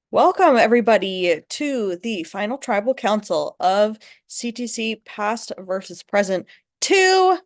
Welcome, everybody, to the final tribal council of CTC Past versus Present 2.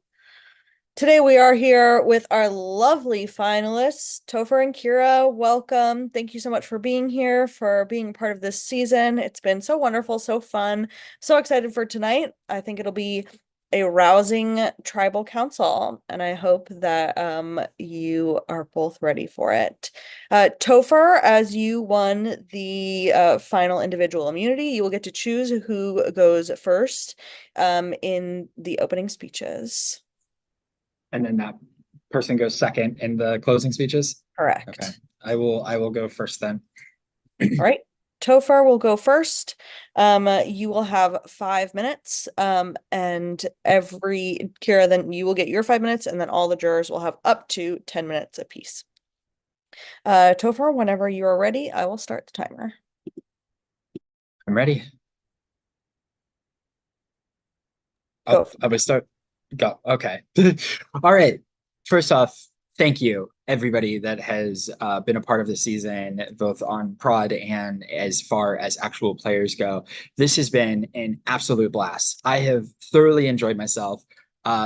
Today we are here with our lovely finalists, Topher and Kira. Welcome. Thank you so much for being here, for being part of this season. It's been so wonderful, so fun. So excited for tonight. I think it'll be a rousing tribal council, and I hope that you are both ready for it. Topher, as you won the final individual immunity, you will get to choose who goes first in the opening speeches. And then that person goes second in the closing speeches. Okay. Correct. I will go first then. All right. Topher will go first. You will have 5 minutes. And every Kira, then you will get your 5 minutes, and then all the jurors will have up to 10 minutes apiece. Topher, whenever you are ready, I will start the timer. I'm ready. Go. Oh, I would start. Go. Okay. All right. First off, thank you, everybody that has been a part of the season, both on prod and as far as actual players go. This has been an absolute blast. I have thoroughly enjoyed myself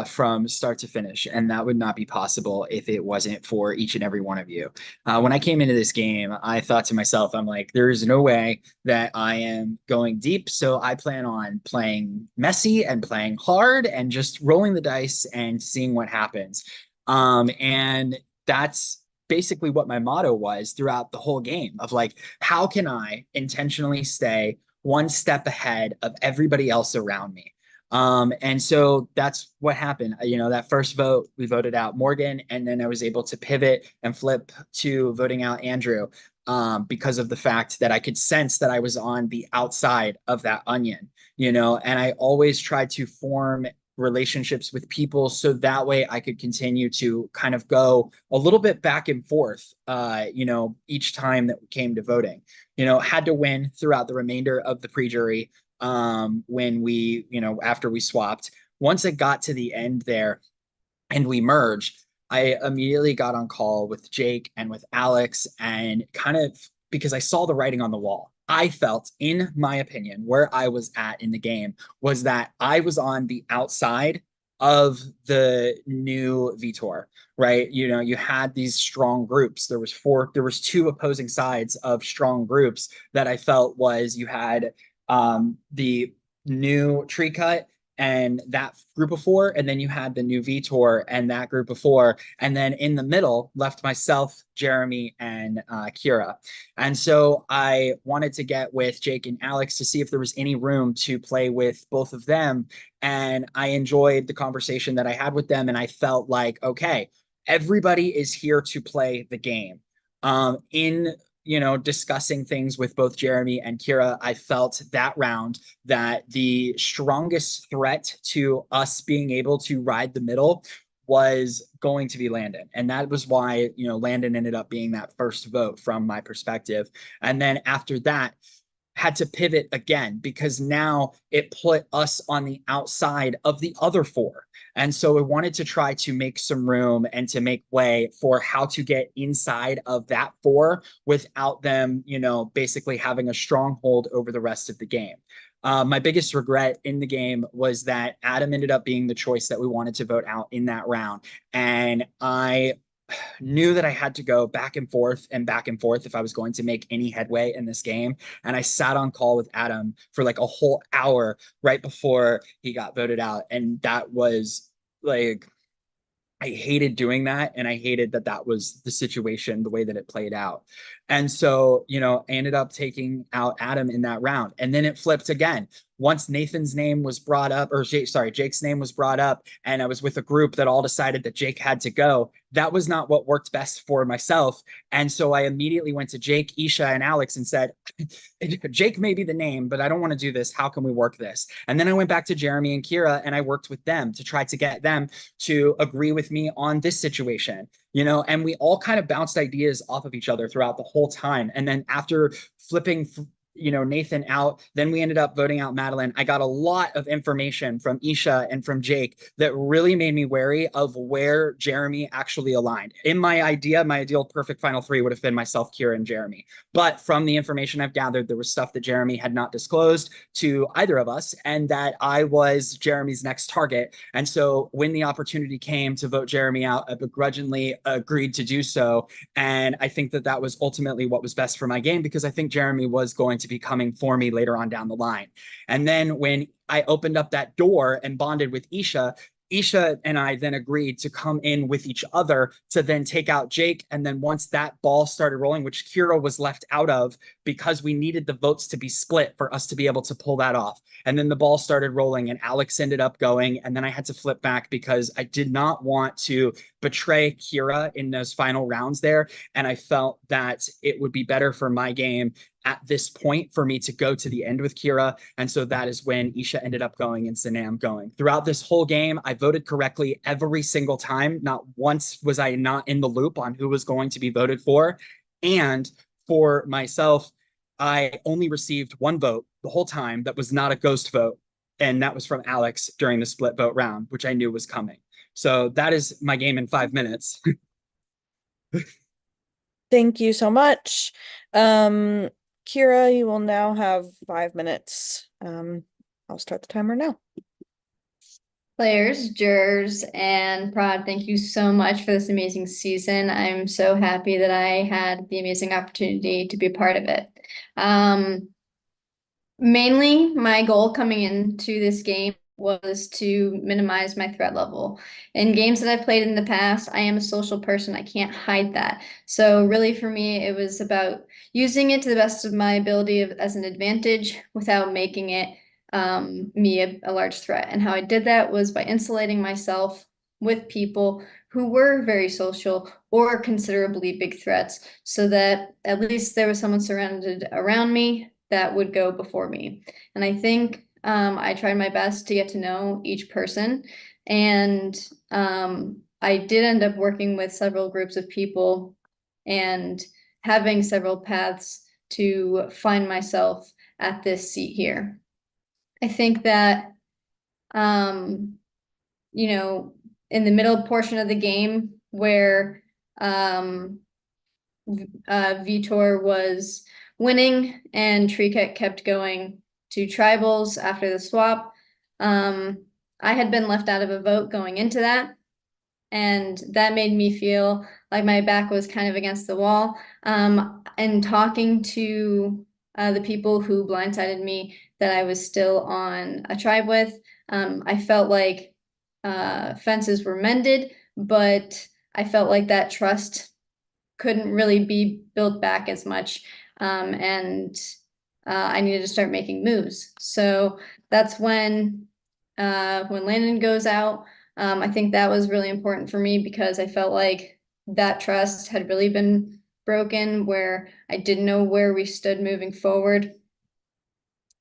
from start to finish, and that would not be possible if it wasn't for each and every one of you. When I came into this game, I thought to myself, I'm like, there is no way that I am going deep. So I plan on playing messy and playing hard and just rolling the dice and seeing what happens. And that's basically what my motto was throughout the whole game of like, how can I intentionally stay one step ahead of everybody else around me? And so that's what happened. You know, that first vote, we voted out Morgan, and then I was able to pivot and flip to voting out Andrew because of the fact that I could sense that I was on the outside of that onion, you know, and I always tried to form relationships with people so that way I could continue to kind of go a little bit back and forth, you know, each time that came to voting. You know, had to win throughout the remainder of the pre-jury when we, you know, after we swapped. Once it got to the end there and we merged, I immediately got on call with Jake and with Alex and kind of because I saw the writing on the wall. I felt, in my opinion, where I was at in the game was that I was on the outside of the new Vitor, right? You know, you had these strong groups. There was two opposing sides of strong groups that I felt was you had the new tree cut and that group of four, and then you had the new Vitor and that group of four, and then in the middle left myself, Jeremy, and Kira. And so I wanted to get with Jake and Alex to see if there was any room to play with both of them, and I enjoyed the conversation that I had with them, and I felt like, okay, everybody is here to play the game. In you know, discussing things with both Jeremy and Kira, I felt that round that the strongest threat to us being able to ride the middle was going to be Landon. And that was why, you know, Landon ended up being that first vote from my perspective. And then after that, had to pivot again because now it put us on the outside of the other four. And so we wanted to try to make some room and to make way for how to get inside of that four without them, you know, basically having a stronghold over the rest of the game. My biggest regret in the game was that Adam ended up being the choice that we wanted to vote out in that round. And I knew that I had to go back and back and forth if I was going to make any headway in this game. And I sat on call with Adam for like a whole hour right before he got voted out. And that was like, I hated doing that. And I hated that that was the situation, the way that it played out. And so, you know, I ended up taking out Adam in that round. And then it flipped again. Once Nathan's name was brought up, or Jake's name was brought up, and I was with a group that all decided that Jake had to go, that was not what worked best for myself. And so I immediately went to Jake, Isha, and Alex and said, Jake may be the name, but I don't want to do this. How can we work this? And then I went back to Jeremy and Kira and I worked with them to try to get them to agree with me on this situation, you know, and we all kind of bounced ideas off of each other throughout the whole time. And then after flipping Nathan out. Then we ended up voting out Madeline. I got a lot of information from Isha and from Jake that really made me wary of where Jeremy actually aligned. In my ideal perfect final three would have been myself, Kira, and Jeremy. But from the information I've gathered, there was stuff that Jeremy had not disclosed to either of us, and that I was Jeremy's next target. And so when the opportunity came to vote Jeremy out, I begrudgingly agreed to do so. And I think that that was ultimately what was best for my game, because I think Jeremy was going to be coming for me later on down the line. And then when I opened up that door and bonded with Isha and I then agreed to come in with each other to then take out Jake. And then once that ball started rolling, which Kira was left out of because we needed the votes to be split for us to be able to pull that off. And then the ball started rolling and Alex ended up going. And then I had to flip back because I did not want to betray Kira in those final rounds there. And I felt that it would be better for my game at this point for me to go to the end with Kira. And so that is when Isha ended up going and Sanam going. Throughout this whole game, I voted correctly every single time. Not once was I not in the loop on who was going to be voted for. And for myself, I only received one vote the whole time that was not a ghost vote. And that was from Alex during the split vote round, which I knew was coming. So that is my game in 5 minutes. Thank you so much. Kira, you will now have 5 minutes. I'll start the timer now. Players, jurors, and Prod, thank you so much for this amazing season. I'm so happy that I had the amazing opportunity to be a part of it. Mainly, my goal coming into this game was to minimize my threat level. In games that I've played in the past, I am a social person. I can't hide that. So really for me, it was about using it to the best of my ability as an advantage without making it me a large threat. And how I did that was by insulating myself with people who were very social or considerably big threats, so that at least there was someone surrounded around me that would go before me. And I think I tried my best to get to know each person. And I did end up working with several groups of people and having several paths to find myself at this seat here. I think that, in the middle portion of the game where Vitor was winning and Triket kept going to tribals after the swap, I had been left out of a vote going into that. And that made me feel like my back was kind of against the wall. And talking to the people who blindsided me that I was still on a tribe with, I felt like fences were mended, but I felt like that trust couldn't really be built back as much. And I needed to start making moves. So that's when Landon goes out, I think that was really important for me because I felt like that trust had really been broken, where I didn't know where we stood moving forward.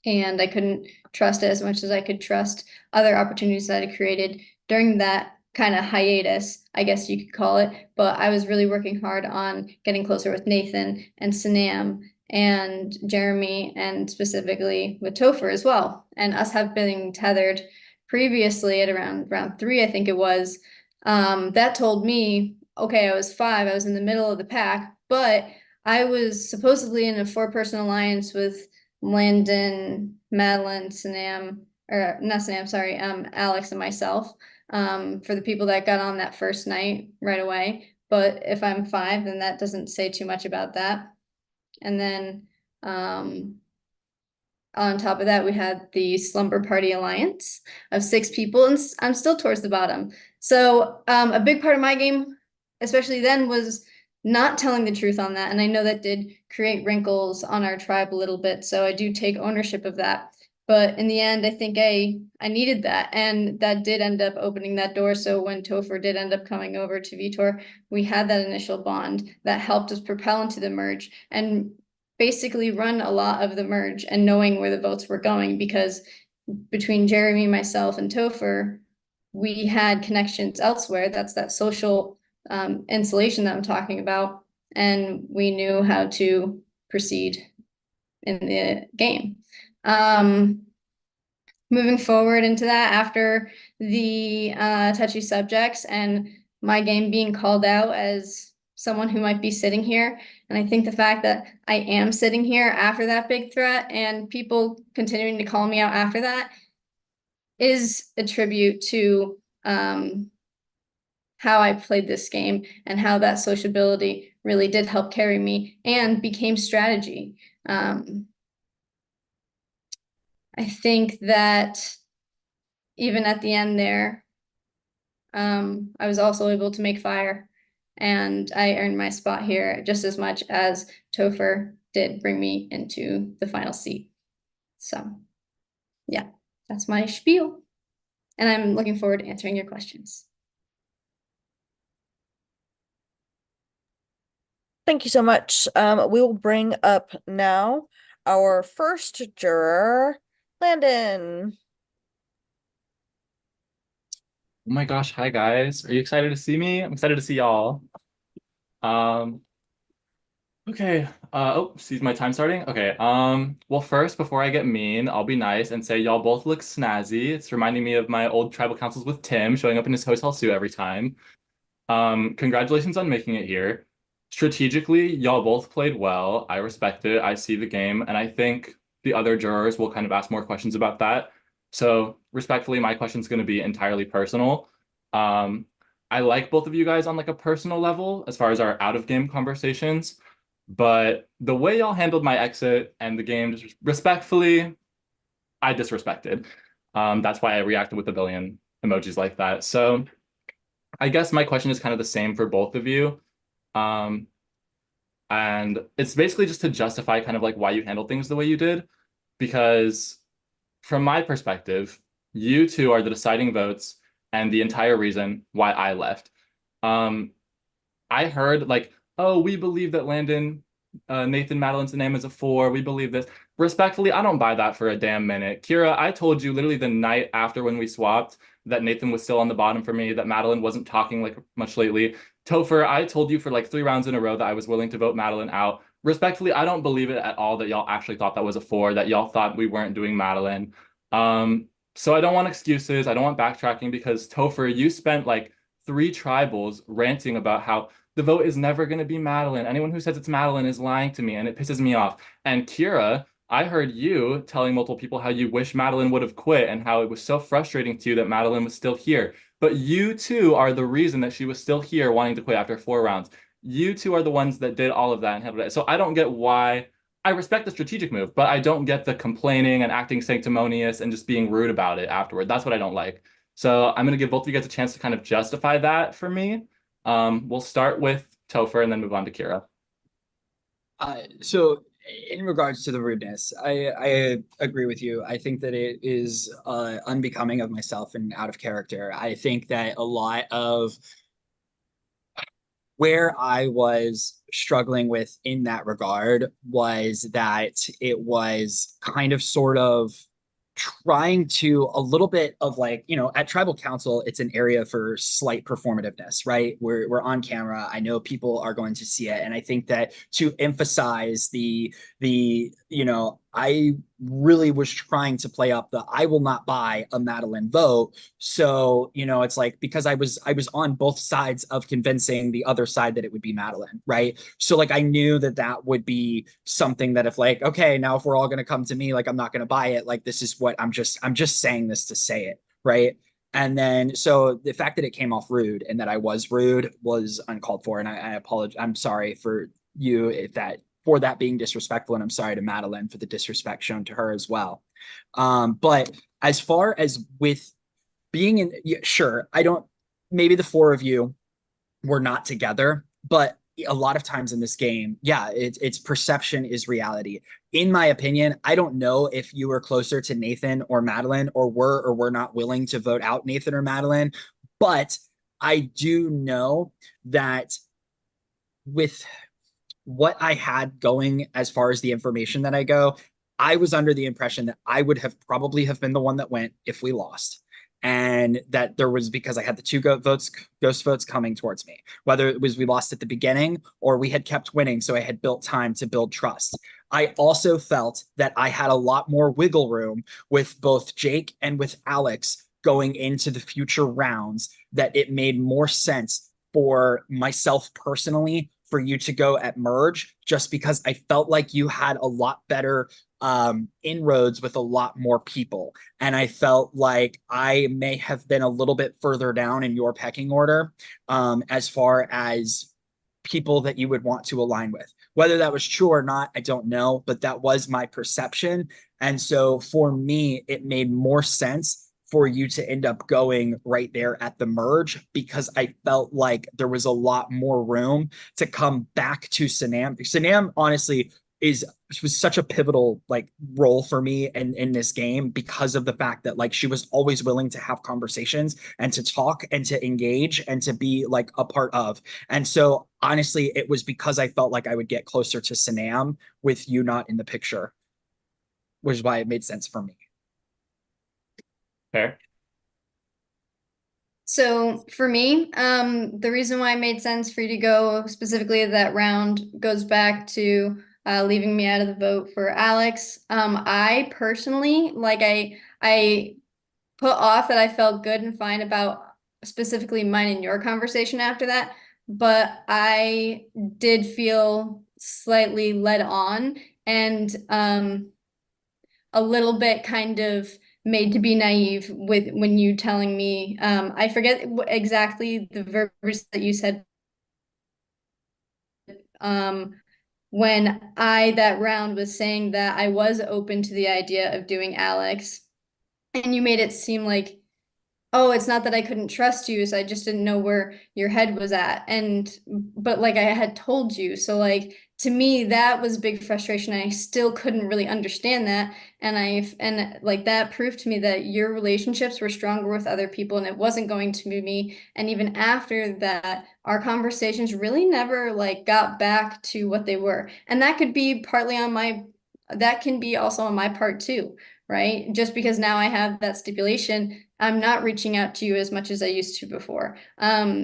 And I couldn't trust it as much as I could trust other opportunities that I created during that kind of hiatus, I guess you could call it. But I was really working hard on getting closer with Nathan and Sanam and Jeremy, and specifically with Topher as well. And us have been tethered previously at around round 3, I think it was. That told me, okay, I was 5, I was in the middle of the pack, but I was supposedly in a 4-person alliance with Landon, Madeline, Sanam, or not Sanam, sorry, Alex and myself, for the people that got on that first night right away. But if I'm 5, then that doesn't say too much about that. And then on top of that, we had the Slumber Party Alliance of 6 people, and I'm still towards the bottom. So a big part of my game, especially then, was not telling the truth on that. And I know that did create wrinkles on our tribe a little bit. So I do take ownership of that. But in the end, I think I needed that. And that did end up opening that door. So when Topher did end up coming over to Vitor, we had that initial bond that helped us propel into the merge and basically run a lot of the merge and knowing where the votes were going, because between Jeremy, myself, and Topher, we had connections elsewhere. That's that social insulation that I'm talking about, and we knew how to proceed in the game. Moving forward into that, after the touchy subjects and my game being called out as someone who might be sitting here, and I think the fact that I am sitting here after that big threat and people continuing to call me out after that is a tribute to how I played this game and how that sociability really did help carry me and became strategy. I think that even at the end there, I was also able to make fire, and I earned my spot here just as much as Topher did bring me into the final seat. So yeah, that's my spiel. And I'm looking forward to answering your questions. Thank you so much. We will bring up now our first juror, Landon. Oh my gosh, hi guys. Are you excited to see me? I'm excited to see y'all. Um, okay. Oh, see my time starting? Okay. Well, first, before I get mean, I'll be nice and say y'all both look snazzy. It's reminding me of my old tribal councils with Tim showing up in his hotel suit every time. Congratulations on making it here. Strategically, y'all both played well. I respect it. I see the game, and I think the other jurors will kind of ask more questions about that. So, respectfully, my question is going to be entirely personal. Um, I like both of you guys on like a personal level as far as our out of game conversations, but the way y'all handled my exit and the game, just respectfully, I disrespected. That's why I reacted with a billion emojis like that. So, I guess my question is kind of the same for both of you. Um, and it's basically just to justify kind of like why you handled things the way you did. Because from my perspective, you two are the deciding votes and the entire reason why I left. Um, I heard like, oh, we believe that Nathan Madeline's name is a 4. We believe this. Respectfully, I don't buy that for a damn minute. Kira, I told you literally the night after when we swapped that Nathan was still on the bottom for me, that Madeline wasn't talking like much lately. Topher, I told you for like 3 rounds in a row that I was willing to vote Madeline out. Respectfully, I don't believe it at all that y'all actually thought that was a 4, that y'all thought we weren't doing Madeline. So I don't want excuses. I don't want backtracking because Topher, you spent like 3 tribals ranting about how the vote is never going to be Madeline. Anyone who says it's Madeline is lying to me, and it pisses me off. And Kira, I heard you telling multiple people how you wish Madeline would have quit and how it was so frustrating to you that Madeline was still here. But you two are the reason that she was still here wanting to quit after 4 rounds. You two are the ones that did all of that and handled it. So I don't get why. I respect the strategic move, but I don't get the complaining and acting sanctimonious and just being rude about it afterward. That's what I don't like. So I'm going to give both of you guys a chance to kind of justify that for me. We'll start with Topher and then move on to Kira. So in regards to the rudeness, I agree with you. I think that it is unbecoming of myself and out of character. I think that a lot of where I was struggling with in that regard was that it was kind of sort of trying to a little bit of like, at tribal council, it's an area for slight performativeness, right? We're on camera. I know people are going to see it. And I think that to emphasize I really was trying to play up the I will not buy a Madeline vote. So, it's like because I was on both sides of convincing the other side that it would be Madeline, right? So like I knew that that would be something that if like, okay, now if we're all gonna come to me, like I'm not gonna buy it, like this is what I'm just saying this to say it, right? And then so the fact that it came off rude and that I was rude was uncalled for. And I apologize. I'm sorry for you if that for that being disrespectful. And I'm sorry to Madeline for the disrespect shown to her as well. But as far as with being in, yeah, sure, I don't, maybe the 4 of you were not together, but a lot of times in this game, yeah, it's perception is reality. In my opinion, I don't know if you were closer to Nathan or Madeline or were not willing to vote out Nathan or Madeline, but I do know that with what I had going as far as the information that I go, I was under the impression that I would have probably have been the one that went if we lost. and that there was because I had the two ghost votes coming towards me, whether it was we lost at the beginning or we had kept winning. So I had built time to build trust. I also felt that I had a lot more wiggle room with both Jake and with Alex going into the future rounds, that it made more sense for myself personally for you to go at merge, just because I felt like you had a lot better inroads with a lot more people. And I felt like I may have been a little bit further down in your pecking order as far as people that you would want to align with. Whether that was true or not, I don't know, but that was my perception. And so for me, it made more sense for you to end up going right there at the merge, because I felt like there was a lot more room to come back to Sanam. Sanam, honestly, was such a pivotal like role for me in this game, because of the fact that like she was always willing to have conversations and to talk and to engage and to be like a part of. And so honestly, it was because I felt like I would get closer to Sanam with you not in the picture, which is why it made sense for me. Fair. So for me, the reason why it made sense for you to go specifically that round goes back to leaving me out of the vote for Alex. I personally, like I put off that I felt good and fine about specifically mine and your conversation after that, but I did feel slightly led on and a little bit kind of made to be naive with when you telling me, I forget exactly the verbiage that you said. When I that round was saying that I was open to the idea of doing Alex, and you made it seem like, oh, it's not that I couldn't trust you, so I just didn't know where your head was at. But like I had told you, so like to me that was big frustration. I still couldn't really understand that, and like that proved to me that your relationships were stronger with other people, and it wasn't going to be me. And even after that, our conversations really never like got back to what they were, and that could be partly on my, that can be also on my part too, right? Just because now I have that stipulation, I'm not reaching out to you as much as I used to before.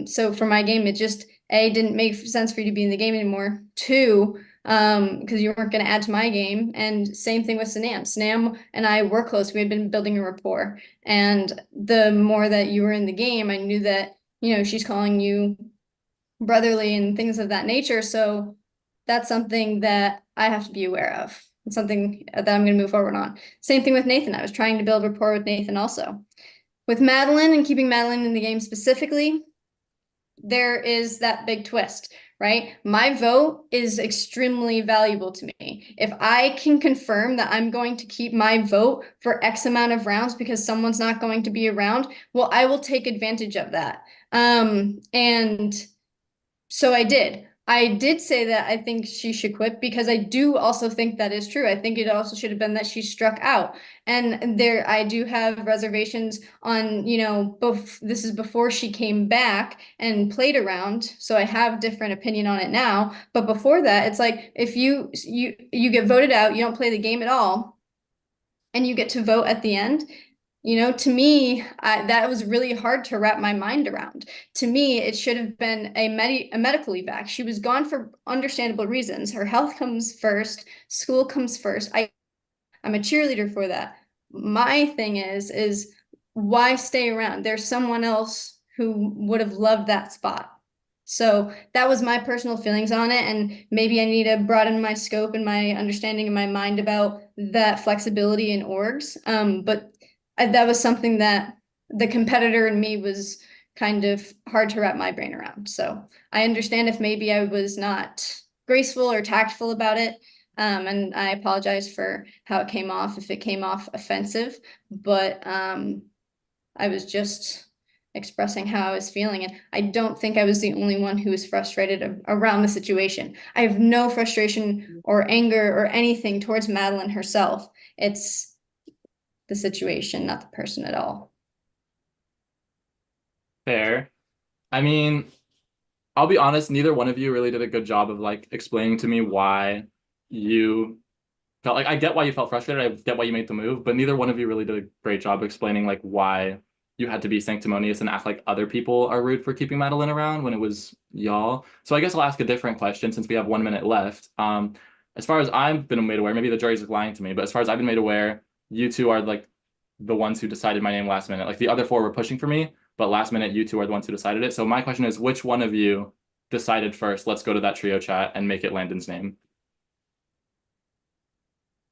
So for my game, it just, A, didn't make sense for you to be in the game anymore. Two, because you weren't going to add to my game. And same thing with Sanam. Sanam and I were close. We had been building a rapport. And the more that you were in the game, I knew that, you know, she's calling you brotherly and things of that nature. So that's something that I have to be aware of. It's something that I'm going to move forward on. Same thing with Nathan. I was trying to build rapport with Nathan also. With Madeline and keeping Madeline in the game specifically, there is that big twist, right? My vote is extremely valuable to me. If I can confirm that I'm going to keep my vote for X amount of rounds because someone's not going to be around, well, I will take advantage of that. And so I did. I did say that I think she should quit because I do also think that is true. I think it also should have been that she struck out. And there, I do have reservations on, you know, this is before she came back and played around. So I have different opinion on it now. But before that, it's like if you get voted out, you don't play the game at all, and you get to vote at the end. You know, to me, that was really hard to wrap my mind around. To me, it should have been a medical evac. She was gone for understandable reasons. Her health comes first, school comes first. I'm a cheerleader for that. My thing is why stay around? There's someone else who would have loved that spot. So that was my personal feelings on it, and maybe I need to broaden my scope and my understanding in my mind about that flexibility in orgs. But that was something that the competitor in me was kind of hard to wrap my brain around. So I understand if maybe I was not graceful or tactful about it. And I apologize for how it came off, if it came off offensive, but I was just expressing how I was feeling. And I don't think I was the only one who was frustrated around the situation. I have no frustration or anger or anything towards Madeline herself. It's the situation, not the person at all. Fair. I mean, I'll be honest, neither one of you really did a good job of like explaining to me why you felt like, I get why you felt frustrated, I get why you made the move, but neither one of you really did a great job explaining like why you had to be sanctimonious and act like other people are rude for keeping Madeline around when it was y'all. So I guess I'll ask a different question since we have 1 minute left. As far as I've been made aware, maybe the jury's lying to me, but as far as I've been made aware, you two are like the ones who decided my name last minute. Like the other four were pushing for me, but last minute you two are the ones who decided it. So my question is, which one of you decided first, let's go to that trio chat and make it Landon's name?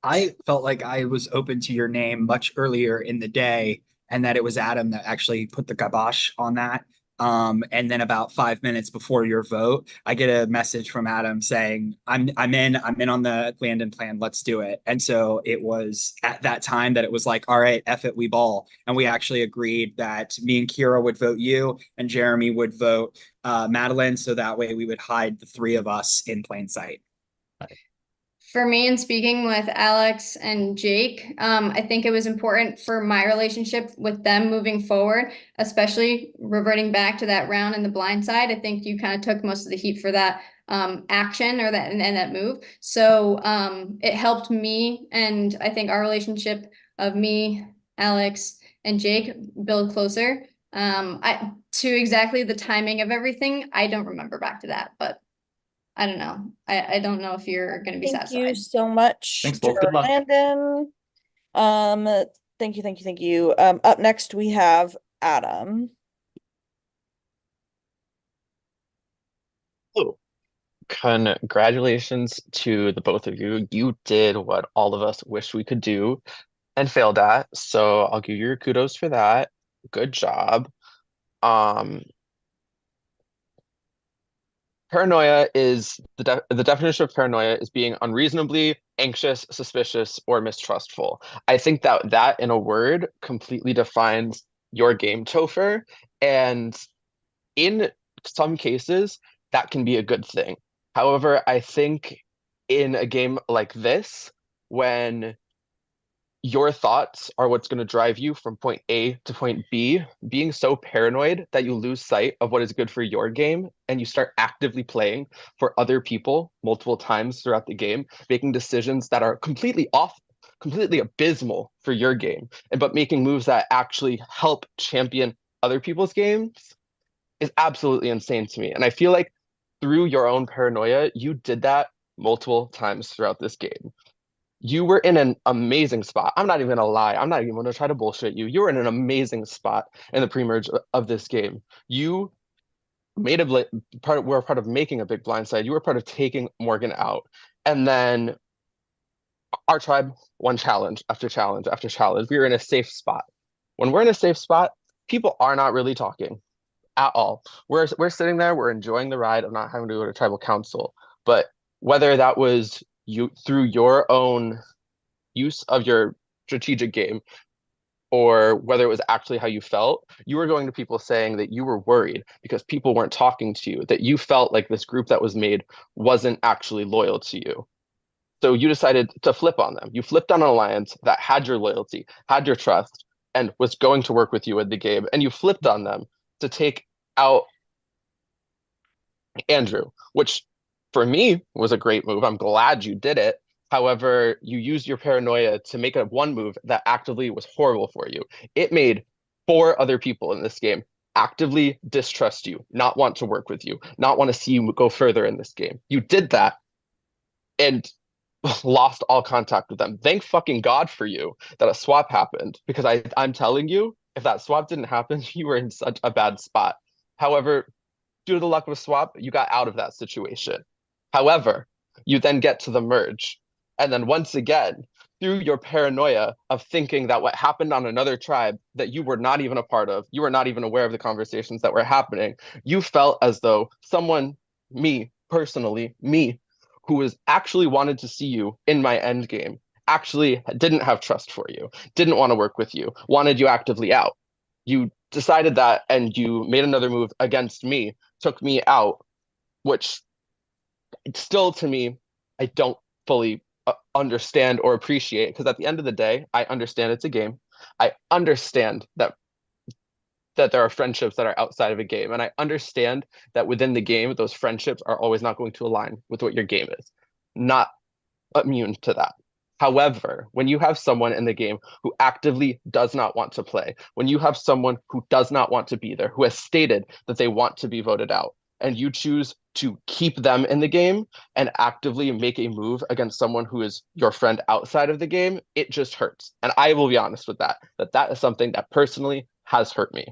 I felt like I was open to your name much earlier in the day, and that it was Adam that actually put the kibosh on that. And then about 5 minutes before your vote, I get a message from Adam saying, I'm in on the Landon plan, let's do it." And so it was at that time that it was like, all right, F it, we ball. And we actually agreed that me and Kira would vote you and Jeremy would vote Madeline, so that way we would hide the three of us in plain sight. For me, and speaking with Alex and Jake, I think it was important for my relationship with them moving forward, especially reverting back to that round in the blind side. I think you kind of took most of the heat for that action or that and that move. So it helped me, and I think our relationship of me, Alex, and Jake build closer. To exactly the timing of everything, I don't remember back to that, but I don't know. I don't know if you're going to be Thank you satisfied. so much, Thanks both. Good luck. Landon. Thank you. Up next we have Adam. Oh, congratulations to the both of you. You did what all of us wish we could do and failed at. So I'll give you your kudos for that. Good job. Um, Paranoia is the definition of paranoia is being unreasonably anxious, suspicious, or mistrustful. I think that that in a word completely defines your game, Topher. And in some cases, that can be a good thing. However, I think in a game like this, when your thoughts are what's going to drive you from point A to point B, being so paranoid that you lose sight of what is good for your game and you start actively playing for other people multiple times throughout the game, making decisions that are completely off, completely abysmal for your game, and but making moves that actually help champion other people's games is absolutely insane to me. And I feel like through your own paranoia, you did that multiple times throughout this game. You were in an amazing spot. I'm not even gonna lie. I'm not even gonna try to bullshit you. You were in an amazing spot in the pre-merge of this game. You made a were part of making a big blindside. You were part of taking Morgan out. And then our tribe won challenge after challenge after challenge. We were in a safe spot. When we're in a safe spot, people are not really talking at all. We're sitting there, we're enjoying the ride of not having to go to tribal council. But whether that was you through your own use of your strategic game or whether it was actually how you felt, you were going to people saying that you were worried because people weren't talking to you, that you felt like this group that was made wasn't actually loyal to you. So you decided to flip on them. You flipped on an alliance that had your loyalty, had your trust, and was going to work with you in the game. And you flipped on them to take out Andrew, which for me was a great move. I'm glad you did it. However, you used your paranoia to make a one move that actively was horrible for you. It made four other people in this game actively distrust you, not want to work with you, not want to see you go further in this game. You did that and lost all contact with them. Thank fucking God for you that a swap happened, because I'm telling you, if that swap didn't happen, you were in such a bad spot. However, due to the luck of a swap, you got out of that situation. However, you then get to the merge. And then once again, through your paranoia of thinking that what happened on another tribe that you were not even a part of, you were not even aware of the conversations that were happening, you felt as though someone, me, personally, me, who was actually wanted to see you in my end game, actually didn't have trust for you, didn't want to work with you, wanted you actively out. You decided that and you made another move against me, took me out, which still to me, I don't fully understand or appreciate, because at the end of the day, I understand it's a game. I understand that there are friendships that are outside of a game, and I understand that within the game, those friendships are always not going to align with what your game is. Not immune to that. However, when you have someone in the game who actively does not want to play, when you have someone who does not want to be there, who has stated that they want to be voted out, and you choose to keep them in the game and actively make a move against someone who is your friend outside of the game, it just hurts. And I will be honest with that, that is something that personally has hurt me.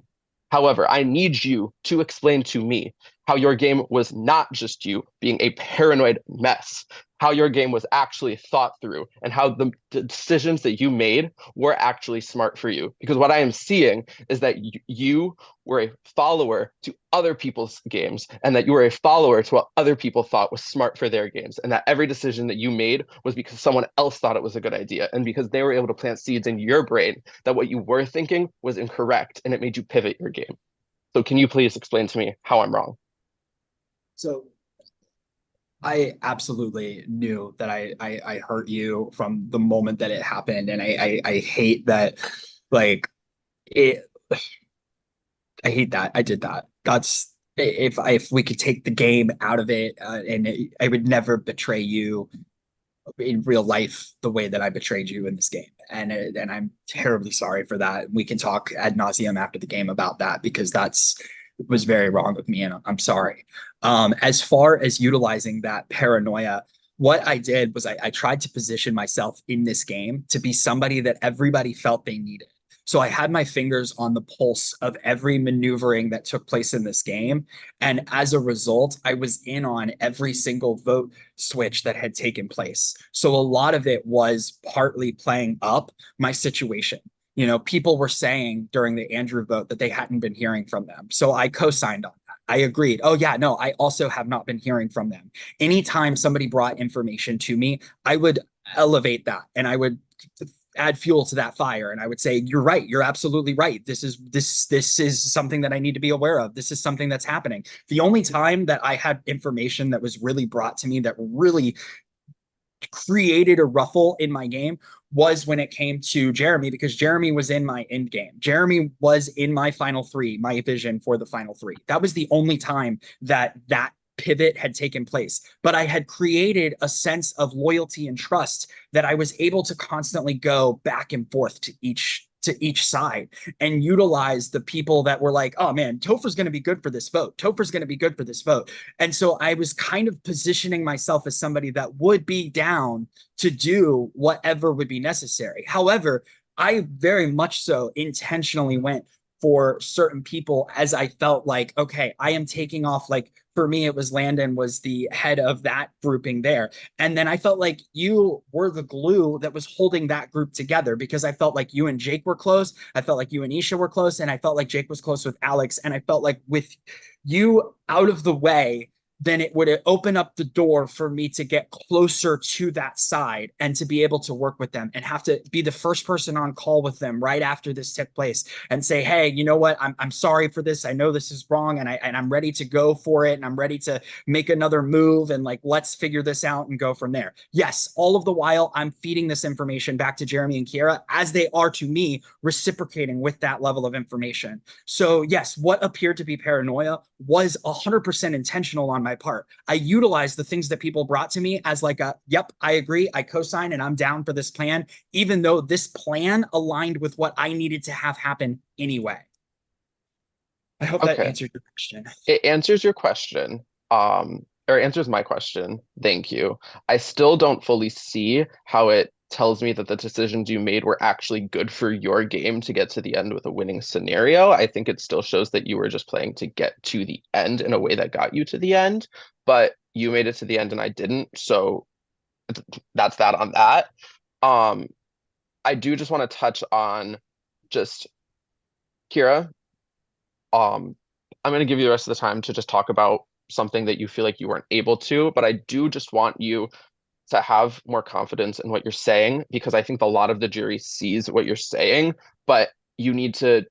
However, I need you to explain to me how your game was not just you being a paranoid mess, how your game was actually thought through, and how the decisions that you made were actually smart for you. Because what I am seeing is that you were a follower to other people's games, and that you were a follower to what other people thought was smart for their games, and that every decision that you made was because someone else thought it was a good idea, and because they were able to plant seeds in your brain that what you were thinking was incorrect, and it made you pivot your game. So can you please explain to me how I'm wrong? So I absolutely knew that I hurt you from the moment that it happened, and I hate that, like it. I hate that I did that. That's if we could take the game out of it, I would never betray you in real life the way that I betrayed you in this game, and I'm terribly sorry for that. We can talk ad nauseum after the game about that because that's was very wrong with me, and I'm sorry. As far as utilizing that paranoia, what I did was I tried to position myself in this game to be somebody that everybody felt they needed. So I had my fingers on the pulse of every maneuvering that took place in this game. And as a result, I was in on every single vote switch that had taken place. So a lot of it was partly playing up my situation. You know, people were saying during the Andrew vote that they hadn't been hearing from them. So I co-signed on that. I agreed. Oh, yeah, no, I also have not been hearing from them. Anytime somebody brought information to me, I would elevate that and I would add fuel to that fire, and I would say, you're right, you're absolutely right, this is something that I need to be aware of, this is something that's happening. The only time that I had information that was really brought to me that really created a ruffle in my game was when it came to Jeremy, because Jeremy was in my end game. Jeremy was in my final three, my vision for the final three. That was the only time that pivot had taken place. But I had created a sense of loyalty and trust that I was able to constantly go back and forth to each side and utilize the people that were like, oh man, Topher's going to be good for this vote. Topher's going to be good for this vote. And so I was kind of positioning myself as somebody that would be down to do whatever would be necessary. However, I very much so intentionally went for certain people as I felt like, okay, I am taking off. Like for me, it was Landon was the head of that grouping there. And then I felt like you were the glue that was holding that group together because I felt like you and Jake were close. I felt like you and Isha were close. And I felt like Jake was close with Alex. And I felt like with you out of the way, then it would open up the door for me to get closer to that side and to be able to work with them and have to be the first person on call with them right after this took place and say, hey, you know what? I'm sorry for this. I know this is wrong and I'm ready to go for it. And I'm ready to make another move and like, let's figure this out and go from there. Yes, all of the while I'm feeding this information back to Jeremy and Kiera as they are to me, reciprocating with that level of information. So yes, what appeared to be paranoia was 100% intentional on my part. I utilized the things that people brought to me as like yep, I agree, I co-sign and I'm down for this plan, even though this plan aligned with what I needed to have happen anyway. I hope that Okay. answered your question. It answers your question, or answers my question. Thank you. I still don't fully see how it tells me that the decisions you made were actually good for your game to get to the end with a winning scenario. I think it still shows that you were just playing to get to the end in a way that got you to the end, but you made it to the end and I didn't. So that's that on that. Um, I do just want to touch on just Kira. Um, I'm going to give you the rest of the time to just talk about something that you feel like you weren't able to, but I do just want you to have more confidence in what you're saying because I think a lot of the jury sees what you're saying, but you need to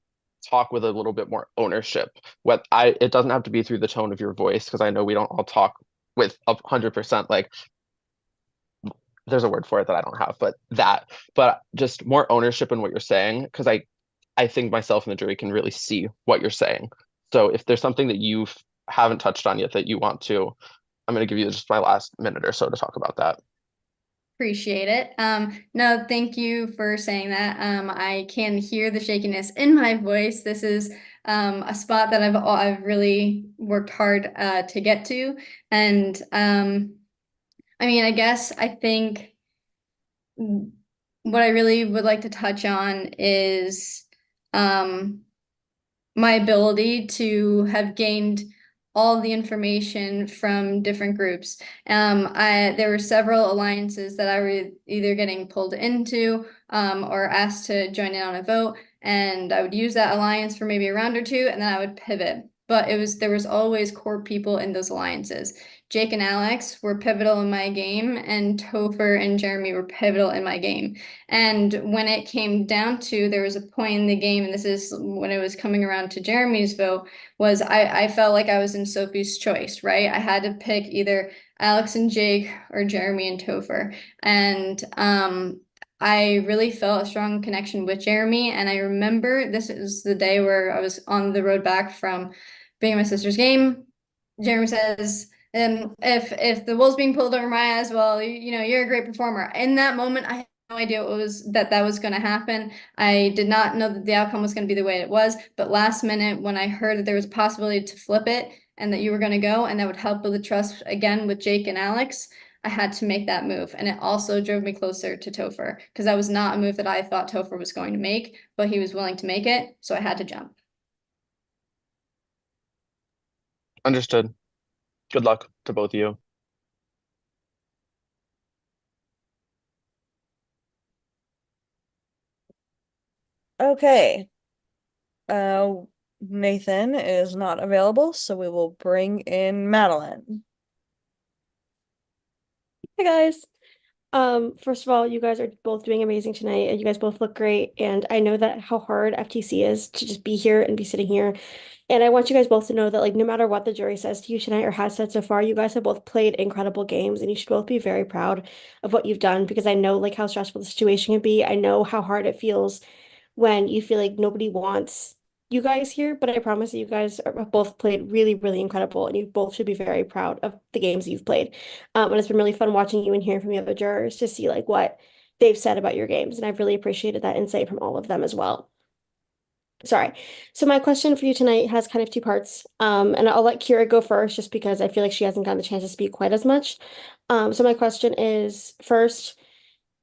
talk with a little bit more ownership. It doesn't have to be through the tone of your voice because I know we don't all talk with 100% like there's a word for it that I don't have, but just more ownership in what you're saying because I think myself and the jury can really see what you're saying. So if there's something that you haven't touched on yet that you want to, I'm going to give you just my last minute or so to talk about that. Appreciate it. No, thank you for saying that. I can hear the shakiness in my voice. This is a spot that I've really worked hard to get to. And I mean, I guess I think what I really would like to touch on is my ability to have gained all the information from different groups. There were several alliances that I was either getting pulled into or asked to join in on a vote, and I would use that alliance for maybe a round or two, and then I would pivot. But there was always core people in those alliances. Jake and Alex were pivotal in my game, and Topher and Jeremy were pivotal in my game. And when it came down to, there was a point in the game, and this is when it was coming around to Jeremy's vote, was I felt like I was in Sophie's choice, right? I had to pick either Alex and Jake or Jeremy and Topher. And I really felt a strong connection with Jeremy. And I remember this is the day where I was on the road back from being at my sister's game. Jeremy says, if the wool's being pulled over my eyes, well, you know, you're a great performer. In that moment, I had no idea what was that was going to happen. I did not know that the outcome was going to be the way it was. But last minute, when I heard that there was a possibility to flip it and that you were going to go, and that would help build the trust again with Jake and Alex, I had to make that move. And it also drove me closer to Topher, because that was not a move that I thought Topher was going to make, but he was willing to make it. So I had to jump. Understood. Good luck to both of you. Okay. Nathan is not available, so we will bring in Madeline. Hey guys. First of all, you guys are both doing amazing tonight, and you guys both look great. And I know that how hard FTC is to just be here and be sitting here. And I want you guys both to know that, like, no matter what the jury says to you tonight or has said so far, you guys have both played incredible games, and you should both be very proud of what you've done, because I know like how stressful the situation can be. I know how hard it feels when you feel like nobody wants you guys here, but I promise that you guys have both played really, really incredible, and you both should be very proud of the games you've played. And it's been really fun watching you and hearing from the other jurors to see like what they've said about your games, and I've really appreciated that insight from all of them as well. Sorry. So my question for you tonight has kind of two parts. And I'll let Kira go first just because I feel like she hasn't gotten the chance to speak quite as much. So my question is, first,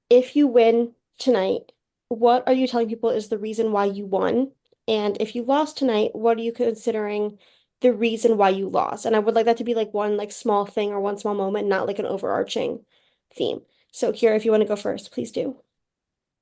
if you win tonight, what are you telling people is the reason why you won? And if you lost tonight, what are you considering the reason why you lost? And I would like that to be like one like small thing or one small moment, not like an overarching theme. So Kira, if you want to go first, please do.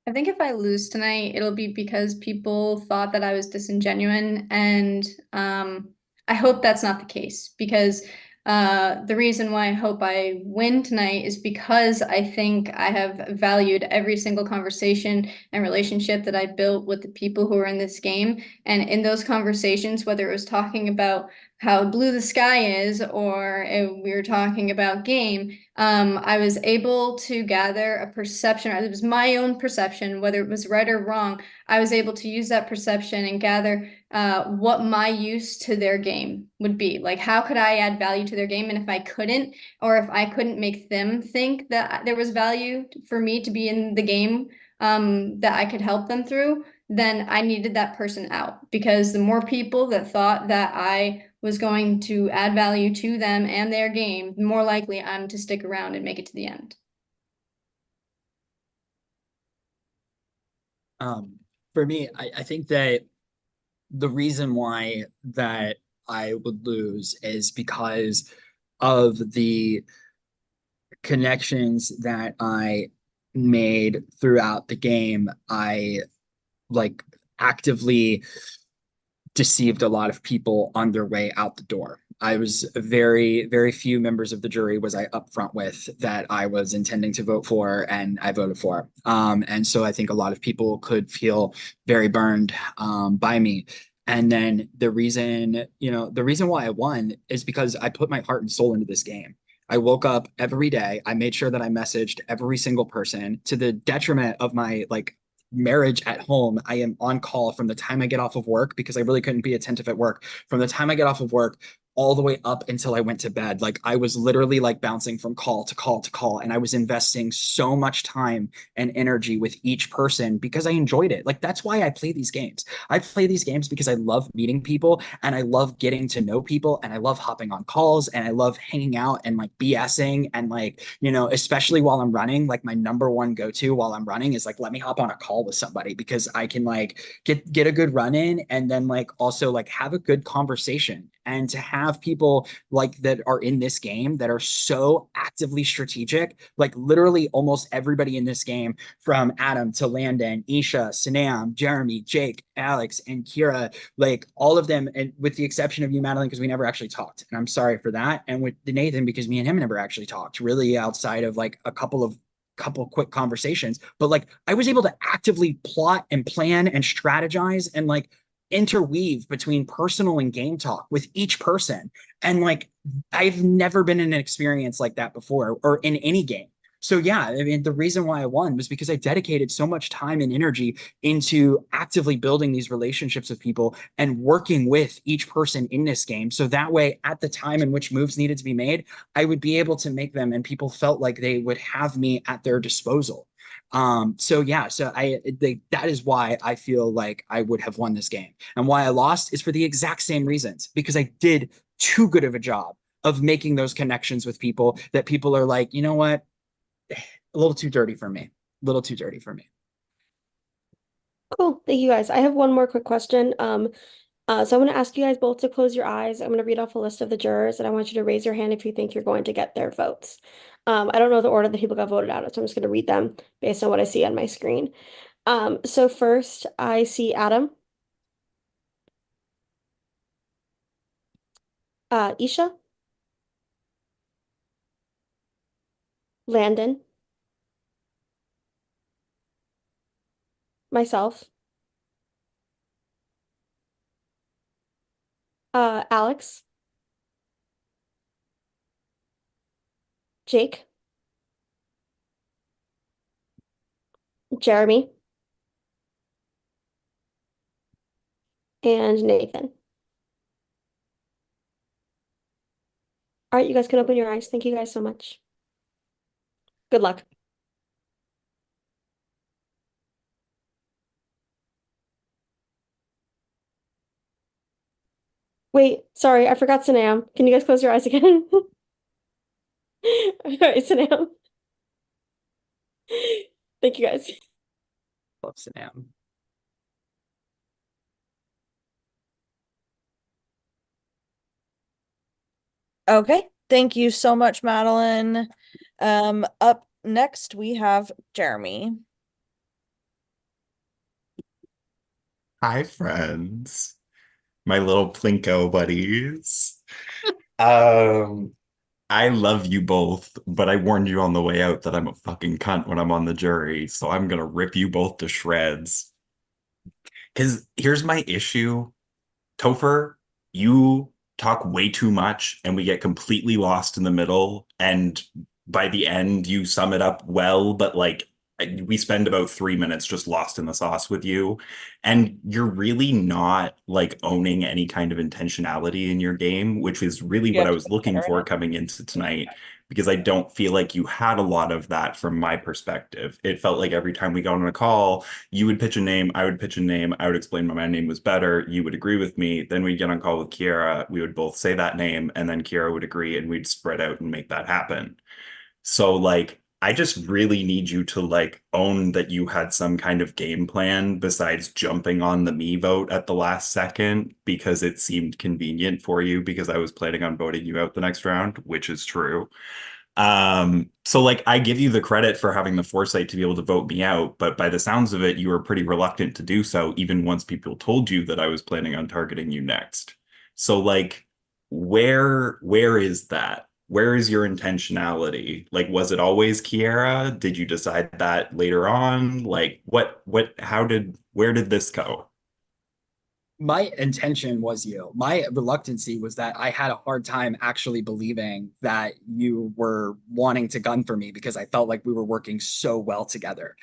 I think if I lose tonight, it'll be because people thought that I was disingenuous, and I hope that's not the case, because the reason why I hope I win tonight is because I think I have valued every single conversation and relationship that I built with the people who are in this game. And in those conversations, whether it was talking about how blue the sky is, or we were talking about game, I was able to gather a perception. It was my own perception, whether it was right or wrong. I was able to use that perception and gather what my use to their game would be. Like, how could I add value to their game? And if I couldn't, or if I couldn't make them think that there was value for me to be in the game, that I could help them through, then I needed that person out. Because the more people that thought that I was going to add value to them and their game, the more likely I'm to stick around and make it to the end. For me, I think that the reason why that I would lose is because of the connections that I made throughout the game. I like actively deceived a lot of people on their way out the door. I was very few members of the jury was I upfront with that I was intending to vote for, and I voted for. And so I think a lot of people could feel very burned by me. And then the reason why I won is because I put my heart and soul into this game. I woke up every day. I made sure that I messaged every single person, to the detriment of my like marriage at home. I am on call from the time I get off of work, because I really couldn't be attentive at work. From the time I get off of work all the way up until I went to bed. Like I was literally like bouncing from call to call to call, and I was investing so much time and energy with each person because I enjoyed it. Like that's why I play these games. I play these games because I love meeting people and I love getting to know people and I love hopping on calls and I love hanging out and like BSing and like, you know, especially while I'm running, like my number one go-to while I'm running is like let me hop on a call with somebody because I can like get a good run in and then like also like have a good conversation and to have people like that are in this game that are so actively strategic, like literally almost everybody in this game from Adam to Landon, Isha, Sanam, Jeremy, Jake, Alex, and Kira, like all of them, and with the exception of you, Madeline, because we never actually talked. And I'm sorry for that. And with Nathan, because me and him never actually talked, really outside of like a couple quick conversations, but like I was able to actively plot and plan and strategize and like interweave between personal and game talk with each person. And like I've never been in an experience like that before or in any game. So yeah, I mean the reason why I won was because I dedicated so much time and energy into actively building these relationships with people and working with each person in this game. So that way at the time in which moves needed to be made, I would be able to make them and people felt like they would have me at their disposal. So yeah, that is why I feel like I would have won this game. And why I lost is for the exact same reasons, because I did too good of a job of making those connections with people that people are like, you know what, a little too dirty for me, a little too dirty for me. Cool. Thank you guys. I have one more quick question. So I'm going to ask you guys both to close your eyes. I'm going to read off a list of the jurors, and I want you to raise your hand if you think you're going to get their votes. I don't know the order that people got voted out of, so I'm just going to read them based on what I see on my screen. So first, I see Adam, Isha, Landon, myself, Alex, Jake, Jeremy, and Nathan. All right, you guys can open your eyes. Thank you guys so much. Good luck. Wait, sorry, I forgot Sanam. Can you guys close your eyes again? All right, Sanam. Thank you guys. Love Sanam. Okay, thank you so much, Madeline. Up next we have Jeremy. Hi, friends. My little Plinko buddies. Um, I love you both, but I warned you on the way out that I'm a fucking cunt when I'm on the jury, so I'm gonna rip you both to shreds. Because here's my issue. Topher, you talk way too much and we get completely lost in the middle. And by the end, you sum it up well, but like we spend about 3 minutes just lost in the sauce with you. And you're really not like owning any kind of intentionality in your game, which is really You what have I to was put the looking camera for in. coming into tonight. Because I don't feel like you had a lot of that from my perspective. It felt like every time we got on a call, you would pitch a name, I would pitch a name, I would explain why my name was better, you would agree with me, then we'd get on call with Kiera, we would both say that name, and then Kiera would agree, and we'd spread out and make that happen. So like I just really need you to like own that you had some kind of game plan besides jumping on the me vote at the last second because it seemed convenient for you because I was planning on voting you out the next round, which is true. So like I give you the credit for having the foresight to be able to vote me out, but by the sounds of it, you were pretty reluctant to do so, even once people told you that I was planning on targeting you next. So like where is that? Where is your intentionality? Like, was it always Kiera? Did you decide that later on? Like where did this go? My intention was you. My reluctancy was that I had a hard time actually believing that you were wanting to gun for me because I felt like we were working so well together.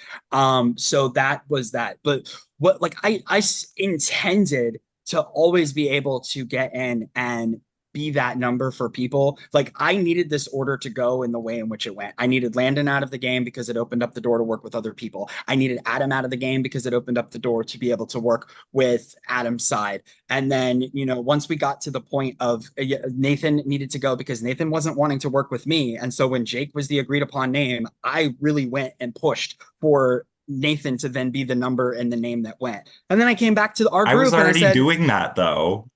So that was that. But what like I intended to always be able to get in and be that number for people. Like I needed this order to go in the way in which it went. I needed Landon out of the game because it opened up the door to work with other people. I needed Adam out of the game because it opened up the door to be able to work with Adam's side. And then, once we got to the point of Nathan needed to go because Nathan wasn't wanting to work with me. And so when Jake was the agreed upon name, I really went and pushed for Nathan to then be the number and the name that went. And then I came back to our I was group and I already said, doing that though.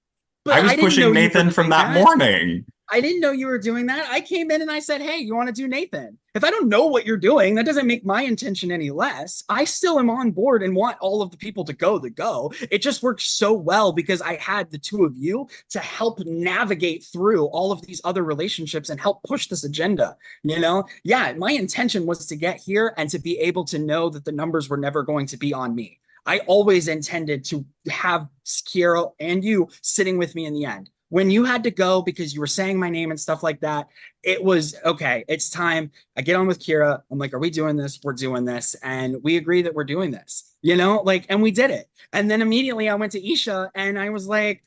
but I was I didn't know pushing you were Nathan from doing that that. morning. I didn't know you were doing that. I came in and I said, hey, you want to do Nathan? If I don't know what you're doing, that doesn't make my intention any less. I still am on board and want all of the people to go. It just worked so well because I had the two of you to help navigate through all of these other relationships and help push this agenda. Yeah, my intention was to get here and to be able to know that the numbers were never going to be on me. I always intended to have Kiera and you sitting with me in the end. When you had to go because you were saying my name and stuff like that, it was okay, it's time. I get on with Kiera. I'm like, are we doing this? We're doing this. And we agree that we're doing this, and we did it. And then immediately I went to Isha and I was like,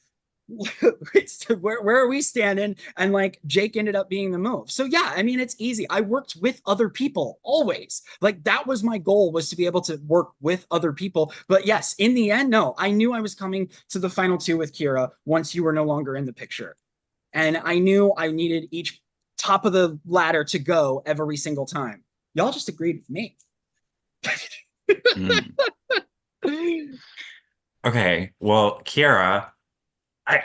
where are we standing? And like Jake ended up being the move. So yeah, I mean, it's easy. I worked with other people always. Like that was my goal, was to be able to work with other people. But yes, in the end, no, I knew I was coming to the final two with Kiera once you were no longer in the picture. And I knew I needed each top of the ladder to go every single time. Y'all just agreed with me. Mm. Okay, well, Kiera, I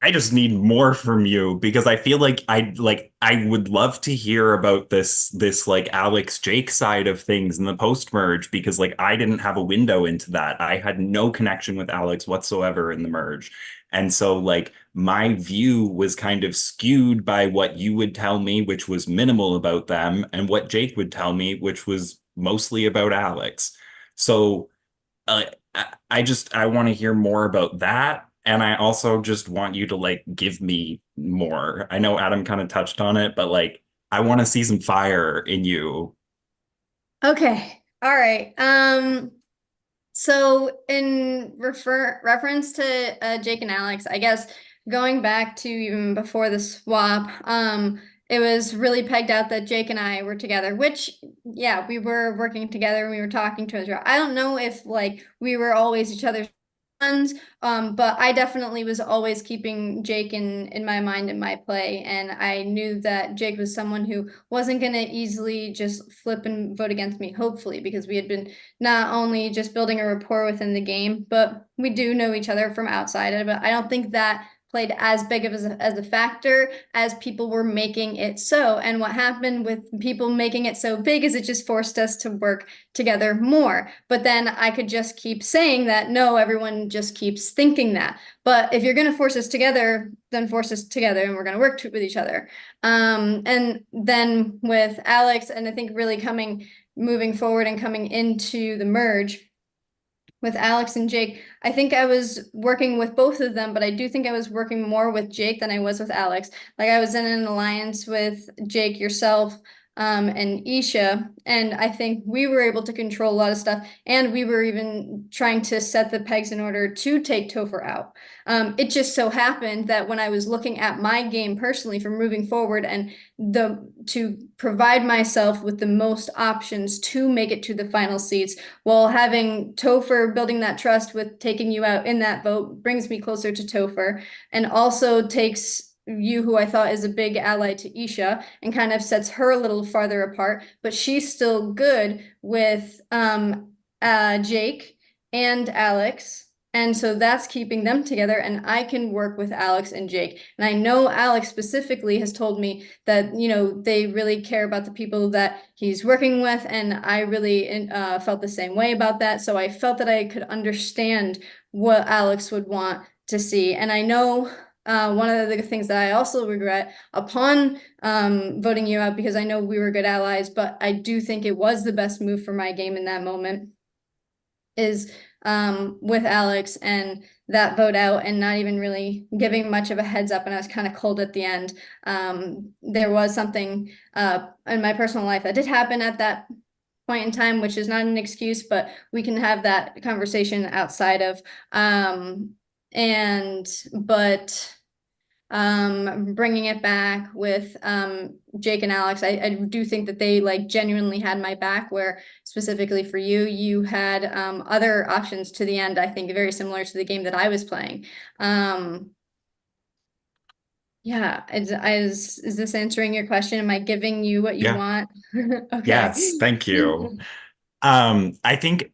I just need more from you because I feel like I would love to hear about this like Alex Jake side of things in the post merge, because like I didn't have a window into that. I had no connection with Alex whatsoever in the merge. And so like my view was kind of skewed by what you would tell me, which was minimal about them, and what Jake would tell me, which was mostly about Alex. So uh, I want to hear more about that. And I also just want you to like give me more. I know Adam kind of touched on it, but like I want to see some fire in you. Okay. All right. So in reference to Jake and Alex, I guess going back to even before the swap, it was really pegged out that Jake and I were together, which, yeah, we were working together and we were talking to each other. I don't know if like we were always each other's friends, but I definitely was always keeping Jake in my mind in my play, and I knew that Jake was someone who wasn't going to easily just flip and vote against me, hopefully, because we had been not only just building a rapport within the game, but we do know each other from outside of it. I don't think that played as big of as a factor as people were making it so. And what happened with people making it so big is it just forced us to work together more. But then I could just keep saying that, no, everyone just keeps thinking that. But if you're going to force us together, then force us together and we're going to work with each other. And then with Alex, and I think really moving forward and coming into the merge, with Alex and Jake, I think I was working with both of them, but I do think I was working more with Jake than I was with Alex. Like I was in an alliance with Jake, yourself, and Isha, and I think we were able to control a lot of stuff, and we were even trying to set the pegs in order to take Topher out. It just so happened that when I was looking at my game personally for moving forward and to provide myself with the most options to make it to the final seats, while having Topher building that trust with taking you out in that vote brings me closer to Topher, and also takes you, who I thought is a big ally to Isha, and kind of sets her a little farther apart, but she's still good with Jake and Alex. And so that's keeping them together, and I can work with Alex and Jake. And I know Alex specifically has told me that, they really care about the people that he's working with, and I really felt the same way about that. So I felt that I could understand what Alex would want to see. And I know one of the things that I also regret upon voting you out, because I know we were good allies, but I do think it was the best move for my game in that moment, is with Alex and that vote out and not even really giving much of a heads up, and I was kind of cold at the end. There was something in my personal life that did happen at that point in time, which is not an excuse, but we can have that conversation outside of but bringing it back with Jake and Alex. I do think that they like genuinely had my back, where specifically for you, you had other options to the end, I think very similar to the game that I was playing. Yeah, is this answering your question? Am I giving you what you Yeah. want? Okay. Yes, thank you. I think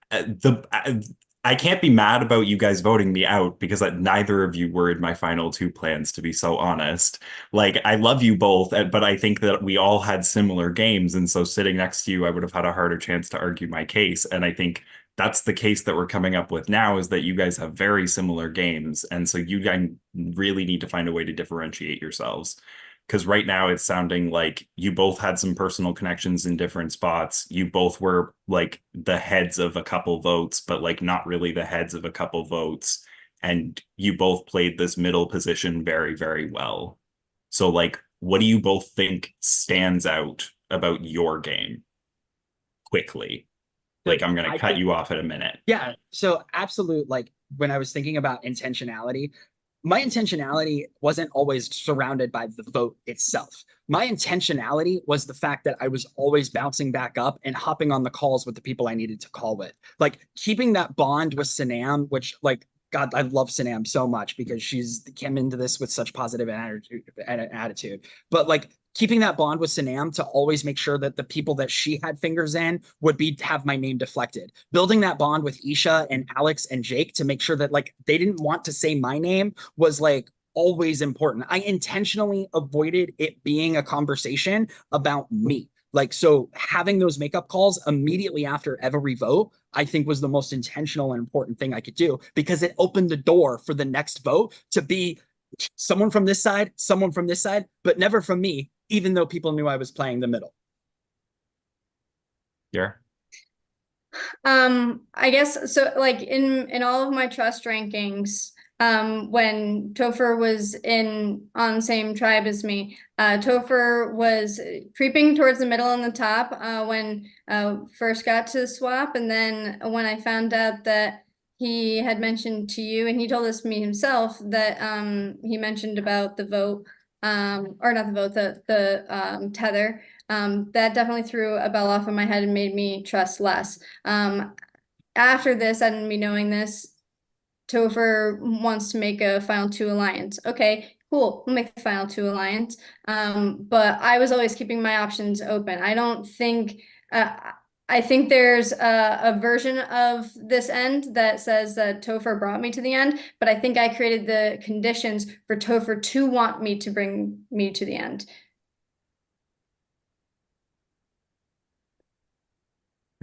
the I can't be mad about you guys voting me out because neither of you were in my final two plans, to be so honest. Like, I love you both, but I think that we all had similar games, and so sitting next to you, I would have had a harder chance to argue my case. And I think that's the case that we're coming up with now, is that you guys have very similar games, and so you guys really need to find a way to differentiate yourselves. Because right now it's sounding like you both had some personal connections in different spots. You both were like the heads of a couple votes, but like not really the heads of a couple votes. And you both played this middle position very, very well. So, like, what do you both think stands out about your game quickly? Like, I'm going to I cut think, you off in a minute. yeah, so absolute, like when I was thinking about intentionality, my intentionality wasn't always surrounded by the vote itself. My intentionality was the fact that I was always bouncing back up and hopping on the calls with the people I needed to call with. Like keeping that bond with Sanam, which like God, I love Sanam so much because she's came into this with such positive attitude. But like keeping that bond with Sanam to always make sure that the people that she had fingers in would be have my name deflected. Building that bond with Isha and Alex and Jake to make sure that like they didn't want to say my name was like always important. I intentionally avoided it being a conversation about me. Like, so having those makeup calls immediately after every vote, I think was the most intentional and important thing I could do because it opened the door for the next vote to be someone from this side, but never from me, even though people knew I was playing the middle. Yeah. I guess so like in all of my trust rankings, when Topher was in on the same tribe as me, Topher was creeping towards the middle and the top when first got to the swap, and then when I found out that he had mentioned to you, and he told us to me himself that he mentioned about the vote, or not the vote, the tether. That definitely threw a bell off in my head and made me trust less. After this, and me knowing this, Topher wants to make a final two alliance. Okay, cool. We'll make the final two alliance. But I was always keeping my options open. I don't think, I think there's a version of this end that says that Topher brought me to the end, but I think I created the conditions for Topher to want me to bring me to the end.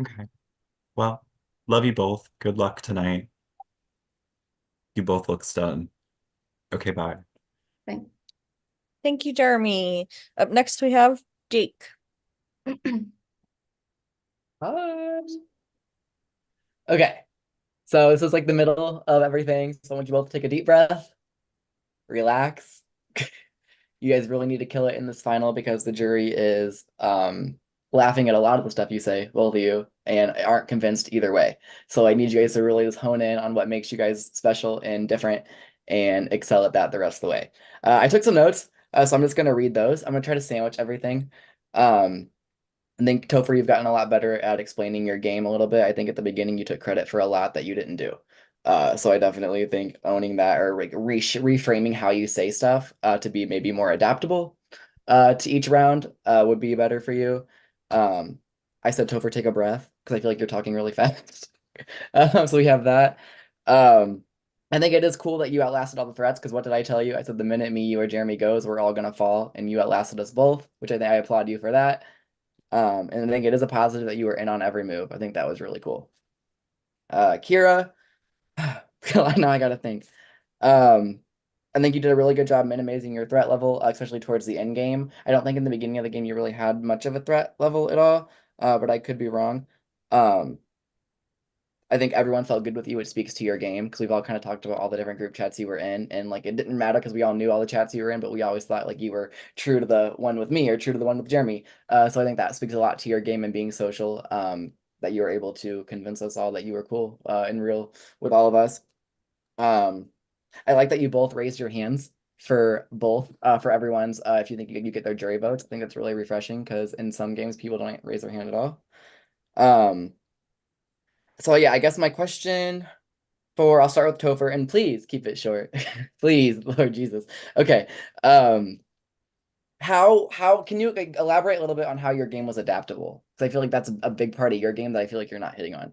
Okay. Well, love you both. Good luck tonight. You both look stunned. Okay, bye. Thanks. Thank you, Jeremy. Up next, we have Jake. What? Okay, so this is like the middle of everything. So I want you both to take a deep breath, relax. You guys really need to kill it in this final because the jury is laughing at a lot of the stuff you say, both of you, and aren't convinced either way. So I need you guys to really just hone in on what makes you guys special and different and excel at that the rest of the way. I took some notes, so I'm just gonna read those. I'm gonna try to sandwich everything. I think Topher, you've gotten a lot better at explaining your game a little bit. I think at the beginning you took credit for a lot that you didn't do. So I definitely think owning that or reframing how you say stuff to be maybe more adaptable to each round would be better for you. I said Topher, take a breath because I feel like you're talking really fast. So we have that. I think it is cool that you outlasted all the threats because what did I tell you? I said the minute me, you, or Jeremy goes, we're all gonna fall, and you outlasted us both, which I think I applaud you for that. And I think it is a positive that you were in on every move. I think that was really cool. Kira, now I gotta think. I think you did a really good job minimizing your threat level, especially towards the end game. I don't think in the beginning of the game you really had much of a threat level at all, but I could be wrong. I think everyone felt good with you, which speaks to your game because we've all kind of talked about all the different group chats you were in, and like it didn't matter because we all knew all the chats you were in, but we always thought like you were true to the one with me or true to the one with Jeremy. So I think that speaks a lot to your game and being social. That you were able to convince us all that you were cool and real with all of us. I like that you both raised your hands for both for everyone's if you think you get their jury votes. I think that's really refreshing because in some games people don't raise their hand at all. So yeah, I guess my question I'll start with Topher, and please keep it short. Please, Lord Jesus. Okay. How can you like elaborate a little bit on how your game was adaptable? Because I feel like that's a big part of your game that I feel like you're not hitting on.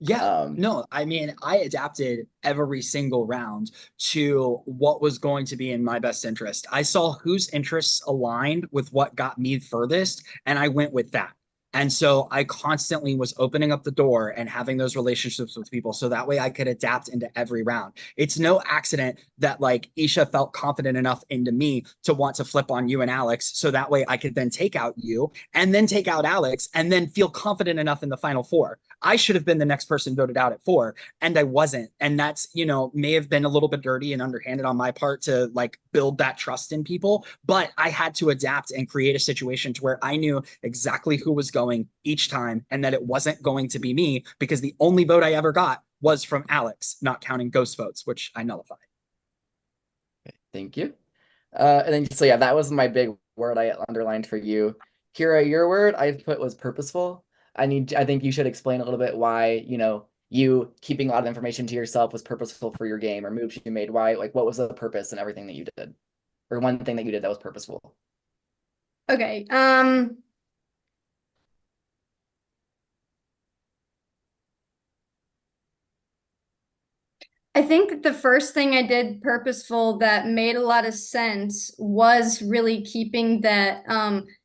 Yeah, no, I mean, I adapted every single round to what was going to be in my best interest. I saw whose interests aligned with what got me furthest, and I went with that. And so I constantly was opening up the door and having those relationships with people so that way I could adapt into every round. It's no accident that like Isha felt confident enough into me to want to flip on you and Alex so that way I could then take out you and then take out Alex and then feel confident enough in the final four. I should have been the next person voted out at 4, and I wasn't. And that's, may have been a little bit dirty and underhanded on my part to like build that trust in people. But I had to adapt and create a situation to where I knew exactly who was going each time and that it wasn't going to be me because the only vote I ever got was from Alex, not counting ghost votes, which I nullified. Okay, thank you. And then so yeah, that was my big word I underlined for you. Kira, your word I put was purposeful. I think you should explain a little bit why, you keeping a lot of information to yourself was purposeful for your game or moves you made. Why, like what was the purpose and everything that you did? Or one thing that you did that was purposeful. Okay. I think that the first thing I did purposeful that made a lot of sense was really keeping that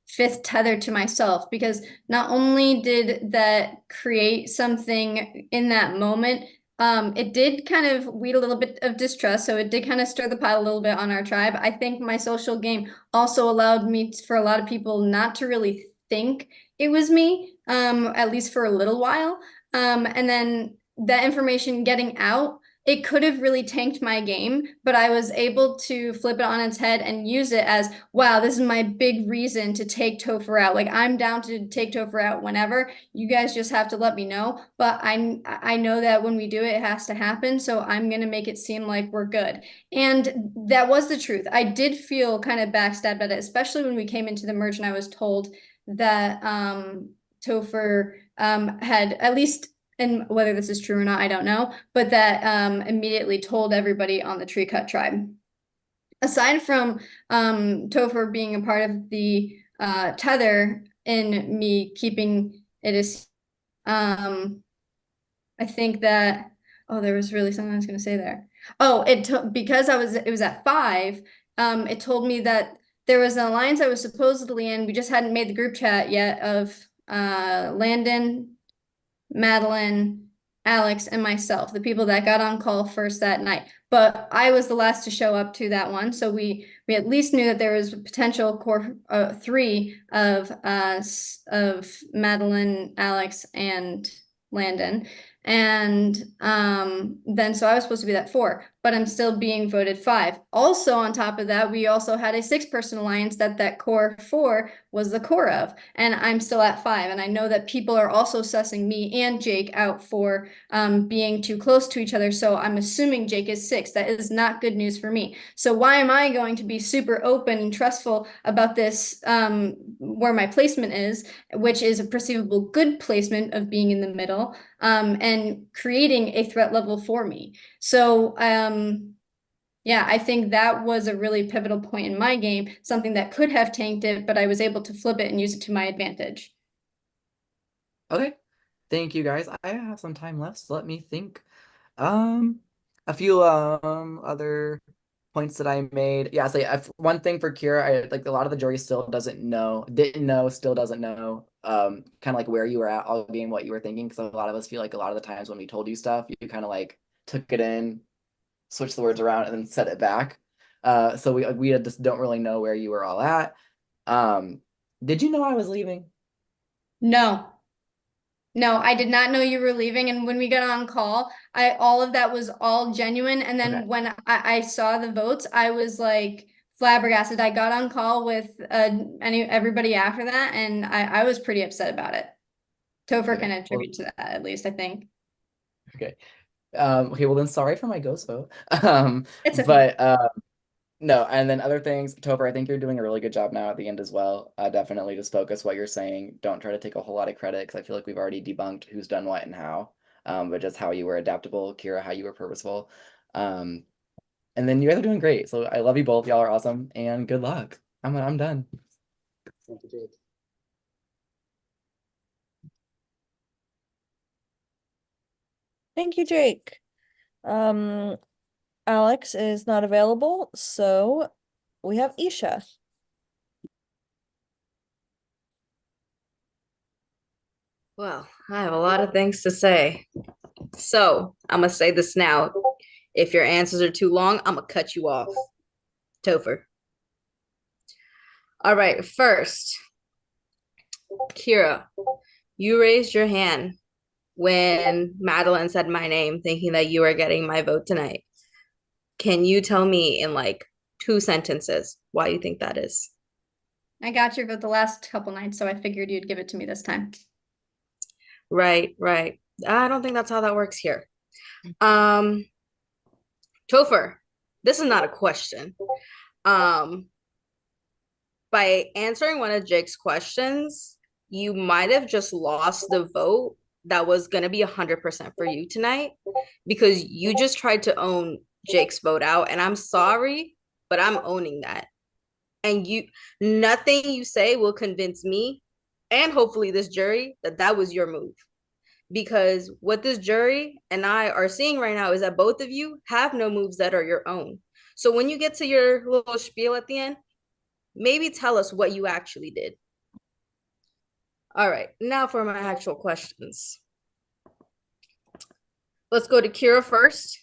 fifth tether to myself, because not only did that create something in that moment, it did kind of weed a little bit of distrust. So it did kind of stir the pot a little bit on our tribe. I think my social game also allowed me for a lot of people not to really think it was me, at least for a little while. And then that information getting out, it could have really tanked my game, but I was able to flip it on its head and use it as, wow, this is my big reason to take Topher out. Like, I'm down to take Topher out whenever. You guys just have to let me know. But I know that when we do it, it has to happen. So I'm going to make it seem like we're good. And that was the truth. I did feel kind of backstabbed at it, especially when we came into the merge and I was told that Topher had at least, and whether this is true or not, I don't know, but that immediately told everybody on the Tree Cut tribe. Aside from Topher being a part of the tether in me keeping it as, I think that, oh, there was really something I was going to say there. Oh, because it was at 5, it told me that there was an alliance I was supposedly in. We just hadn't made the group chat yet of Landon, Madeline, Alex, and myself, the people that got on call first that night. But I was the last to show up to that one, so we at least knew that there was a potential core 3 of Madeline, Alex, and Landon. And then so I was supposed to be that 4, but I'm still being voted 5. Also, on top of that, we also had a 6-person alliance that core 4 was the core of, and I'm still at 5. And I know that people are also sussing me and Jake out for being too close to each other. So I'm assuming Jake is 6. That is not good news for me. So why am I going to be super open and trustful about this, where my placement is, which is a perceivable good placement of being in the middle, and creating a threat level for me. So yeah, I think that was a really pivotal point in my game, something that could have tanked it, but I was able to flip it and use it to my advantage. Okay. Thank you guys. I have some time left, so let me think. A few other points that I made. Yeah, so one thing for Kira, I like a lot of the jury still didn't know, still doesn't know, kind of like where you were at all game, what you were thinking. Because a lot of us feel like a lot of the times when we told you stuff, you kind of like took it in, switched the words around, and then said it back. So we just don't really know where you were all at. Did you know I was leaving? No. No, I did not know you were leaving. And when we got on call, all of that was all genuine. And then Okay. when I saw the votes, I was like flabbergasted. I got on call with everybody after that, and I was pretty upset about it. Topher Okay. can attribute to that, at least, I think. Okay. Okay, well then sorry for my ghost vote. It's okay. But No, and then other things, Topher, I think you're doing a really good job now at the end as well. Definitely just focus what you're saying. Don't try to take a whole lot of credit because I feel like we've already debunked who's done what and how. But just how you were adaptable, Kira, how you were purposeful. And then you guys are doing great. So I love you both. Y'all are awesome, and good luck. I'm done. Thank you, Jake. Alex is not available, so we have Isha. Well, I have a lot of things to say. So I'm gonna say this now. If your answers are too long, I'm gonna cut you off. Topher. All right, first, Kira, you raised your hand when Madeline said my name, thinking that you were getting my vote tonight. Can you tell me in like 2 sentences why you think that is? I got your vote the last couple nights, so I figured you'd give it to me this time. Right, right. I don't think that's how that works here. Topher, this is not a question. By answering one of Jake's questions, you might have just lost the vote that was going to be 100% for you tonight because you just tried to own Jake's vote out. And I'm sorry, but I'm owning that. And nothing you say will convince me and hopefully this jury that that was your move. Because what this jury and I are seeing right now is that both of you have no moves that are your own. So when you get to your little spiel at the end, maybe tell us what you actually did. All right, now for my actual questions. Let's go to Kira first.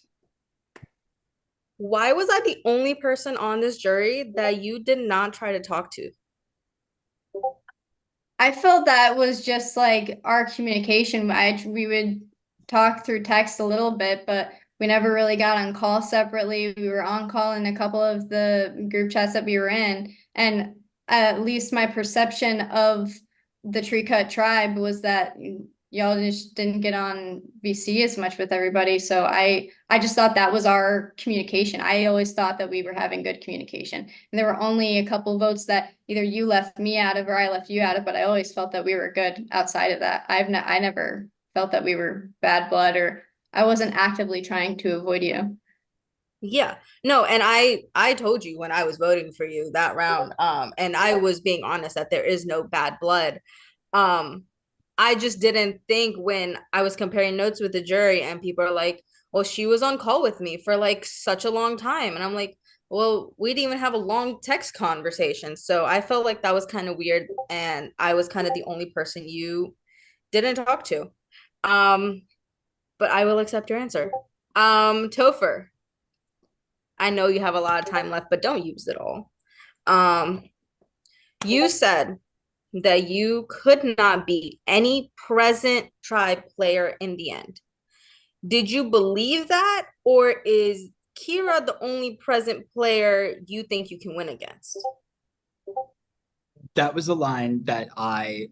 Why was I the only person on this jury that you did not try to talk to? I felt that was just like our communication. We would talk through text a little bit, but we never really got on call separately. We were on call in a couple of the group chats that we were in, and at least my perception of the Tree Cut tribe was that y'all just didn't get on VC as much with everybody. So I just thought that was our communication. I always thought that we were having good communication. And there were only a couple votes that either you left me out of or I left you out of, but I always felt that we were good outside of that. I never felt that we were bad blood or I wasn't actively trying to avoid you. Yeah, no, and I told you when I was voting for you that round, and I was being honest that there is no bad blood. I just didn't think when I was comparing notes with the jury and people are like, well, she was on call with me for like such a long time. And I'm like, well, we didn't even have a long text conversation. So I felt like that was kind of weird. And I was kind of the only person you didn't talk to. But I will accept your answer. Topher, I know you have a lot of time left, but don't use it all. You said that you could not beat any present tribe player in the end. Did you believe that, or is Kira the only present player you think you can win against? That was a line that I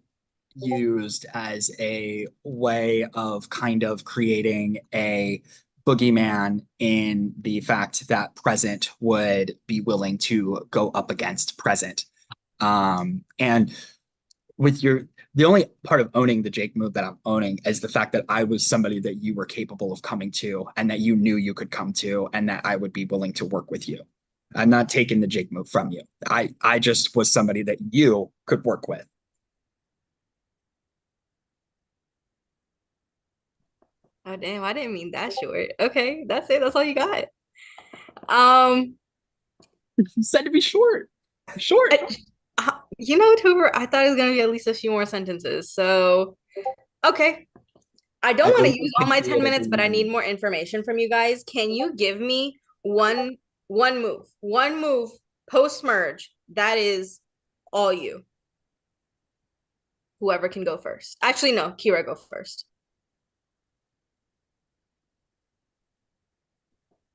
used as a way of kind of creating a boogeyman in the fact that present would be willing to go up against present. And with the only part of owning the Jake move that I'm owning is the fact that I was somebody that you were capable of coming to and that you knew you could come to and that I would be willing to work with you. I'm not taking the Jake move from you. I just was somebody that you could work with. Oh damn, I didn't mean that short. Okay, that's it. That's all you got. Um, You said to be short. Short. you know, Tuber, I thought it was gonna be at least a few more sentences. So, okay. I don't want to use all my 10 minutes, but I need more information from you guys. Can you give me one move post merge that is all you? Whoever can go first. Actually, no, Kira, go first.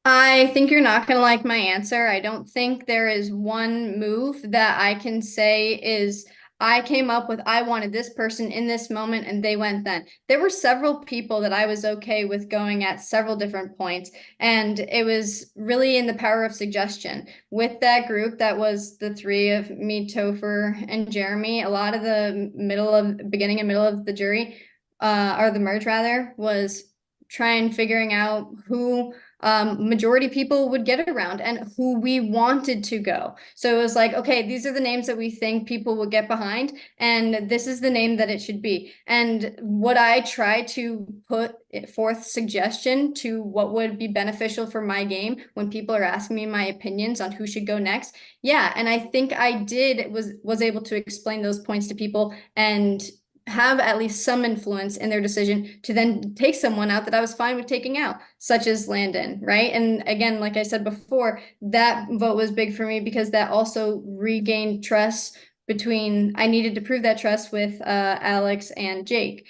I think you're not going to like my answer. I don't think there is one move that I can say is I came up with, I wanted this person in this moment, and they went then. There were several people that I was okay with going at several different points, and it was really in the power of suggestion. With that group, that was the three of me, Topher, and Jeremy. A lot of the beginning and middle of the jury, or the merge rather, was trying figuring out who majority people would get around and who we wanted to go. So it was like, okay, these are the names that we think people will get behind, and this is the name that it should be. And what I try to put forth suggestion to what would be beneficial for my game when people are asking me my opinions on who should go next. Yeah, and I think I did was able to explain those points to people and have at least some influence in their decision to then take someone out that I was fine with taking out, such as Landon, right? And again, like I said before, that vote was big for me because that also regained trust between, I needed to prove that trust with Alex and Jake.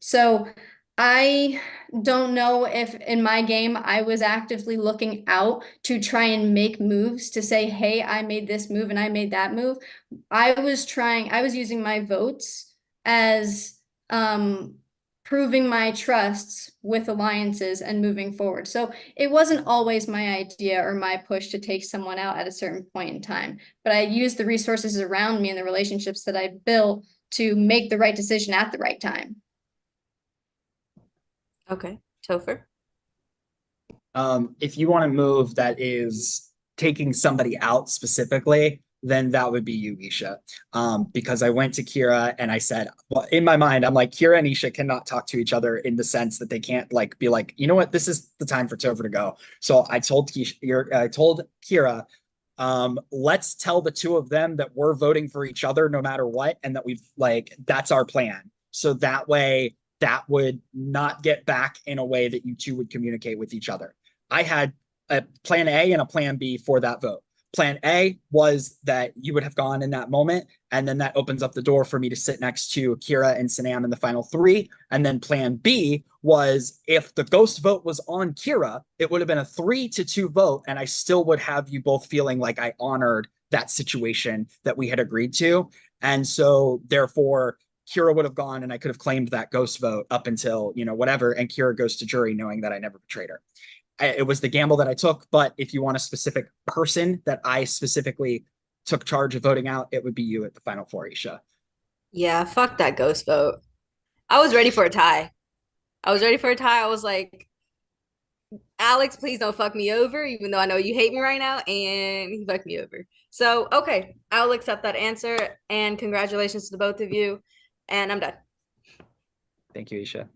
So I don't know if in my game I was actively looking out to try and make moves to say, hey, I made this move and I made that move. I was using my votes as proving my trusts with alliances and moving forward. So it wasn't always my idea or my push to take someone out at a certain point in time, but I used the resources around me and the relationships that I built to make the right decision at the right time. Okay, Topher. If you want to move that is taking somebody out specifically, then that would be you, Isha. Because I went to Kira and I said, well, in my mind, I'm like, Kira and Isha cannot talk to each other in the sense that they can't like be like, you know what, this is the time for Topher to go. So I told Kira, let's tell the two of them that we're voting for each other no matter what, and that we've like that's our plan. So that way that would not get back in a way that you two would communicate with each other. I had a plan A and a plan B for that vote. Plan A was that you would have gone in that moment, and then that opens up the door for me to sit next to Kira and Sanam in the final three. And then plan B was if the ghost vote was on Kira, it would have been a 3-2 vote, and I still would have you both feeling like I honored that situation that we had agreed to. And so therefore, Kira would have gone and I could have claimed that ghost vote up until, you know, whatever, and Kira goes to jury knowing that I never betrayed her. It was the gamble that I took, but if you want a specific person that I specifically took charge of voting out, it would be you at the final four, Isha. Yeah, fuck that ghost vote. I was ready for a tie. I was ready for a tie. I was like, Alex, please don't fuck me over, even though I know you hate me right now, and he fucked me over. So, okay, I'll accept that answer, and congratulations to the both of you, and I'm done. Thank you, Isha.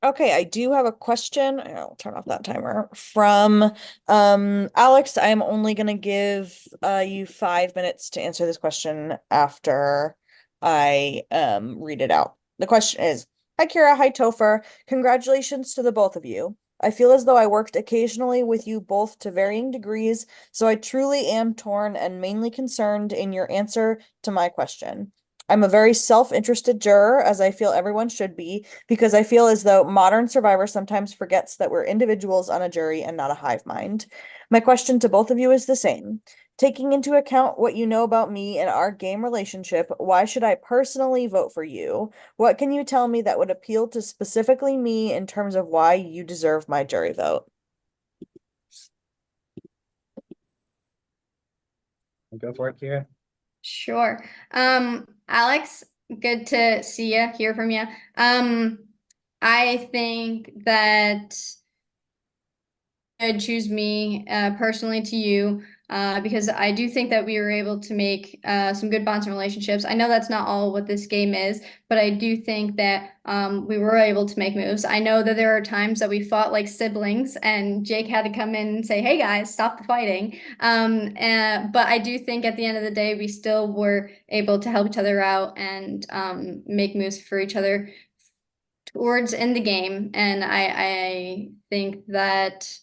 Okay, I do have a question. I'll turn off that timer from Alex. I'm only gonna give you 5 minutes to answer this question after I read it out. The question is, hi Kira, hi Topher. Congratulations to the both of you. I feel as though I worked occasionally with you both to varying degrees, so I truly am torn and mainly concerned in your answer to my question. I'm a very self-interested juror, as I feel everyone should be, because I feel as though modern Survivor sometimes forgets that we're individuals on a jury and not a hive mind. My question to both of you is the same. Taking into account what you know about me and our game relationship, why should I personally vote for you? What can you tell me that would appeal to specifically me in terms of why you deserve my jury vote? Go for it, Kira. Sure. Alex, good to see you, hear from you. I think that I'd choose me personally to you because I do think that we were able to make some good bonds and relationships. I know that's not all what this game is, but I do think that we were able to make moves. I know that there are times that we fought like siblings and Jake had to come in and say, hey guys, stop the fighting. But I do think at the end of the day, we still were able to help each other out and make moves for each other towards in the game. And I think that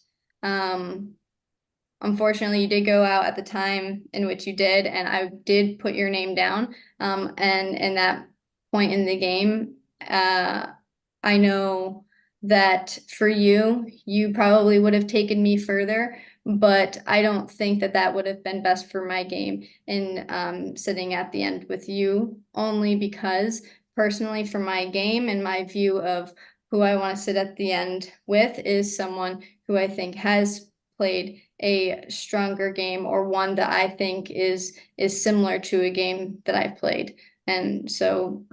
unfortunately, you did go out at the time in which you did, and I did put your name down. And in that point in the game, I know that for you, you probably would have taken me further, but I don't think that that would have been best for my game in sitting at the end with you, only because personally for my game and my view of who I want to sit at the end with is someone who I think has played a stronger game, or one that I think is similar to a game that I've played. And so,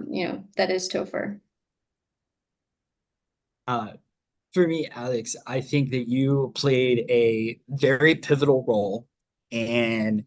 that is Topher. For me, Alex, I think that you played a very pivotal role and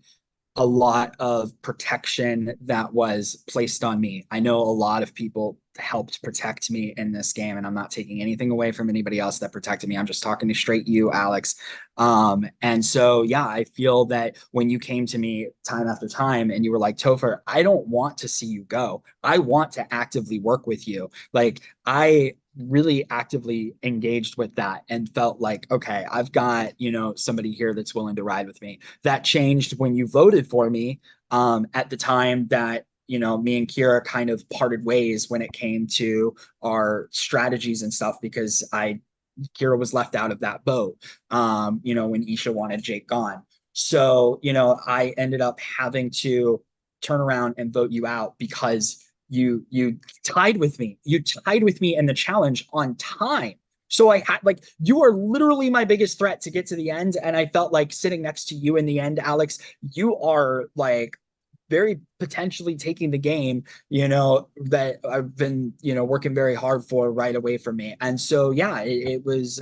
a lot of protection that was placed on me. I know a lot of people helped protect me in this game, and I'm not taking anything away from anybody else that protected me. I'm just talking to straight you, Alex. And so, yeah, I feel that when you came to me time after time and you were like, Topher, I don't want to see you go. I want to actively work with you. Like, I really actively engaged with that and felt like, okay, I've got, somebody here that's willing to ride with me. That changed when you voted for me at the time that, me and Kira kind of parted ways when it came to our strategies and stuff, because Kira was left out of that boat, when Isha wanted Jake gone. So, I ended up having to turn around and vote you out because you tied with me. You tied with me in the challenge on time. So I had like, you are literally my biggest threat to get to the end. And I felt like sitting next to you in the end, Alex, you are like very potentially taking the game, that I've been, working very hard for right away from me. And so, yeah, it was,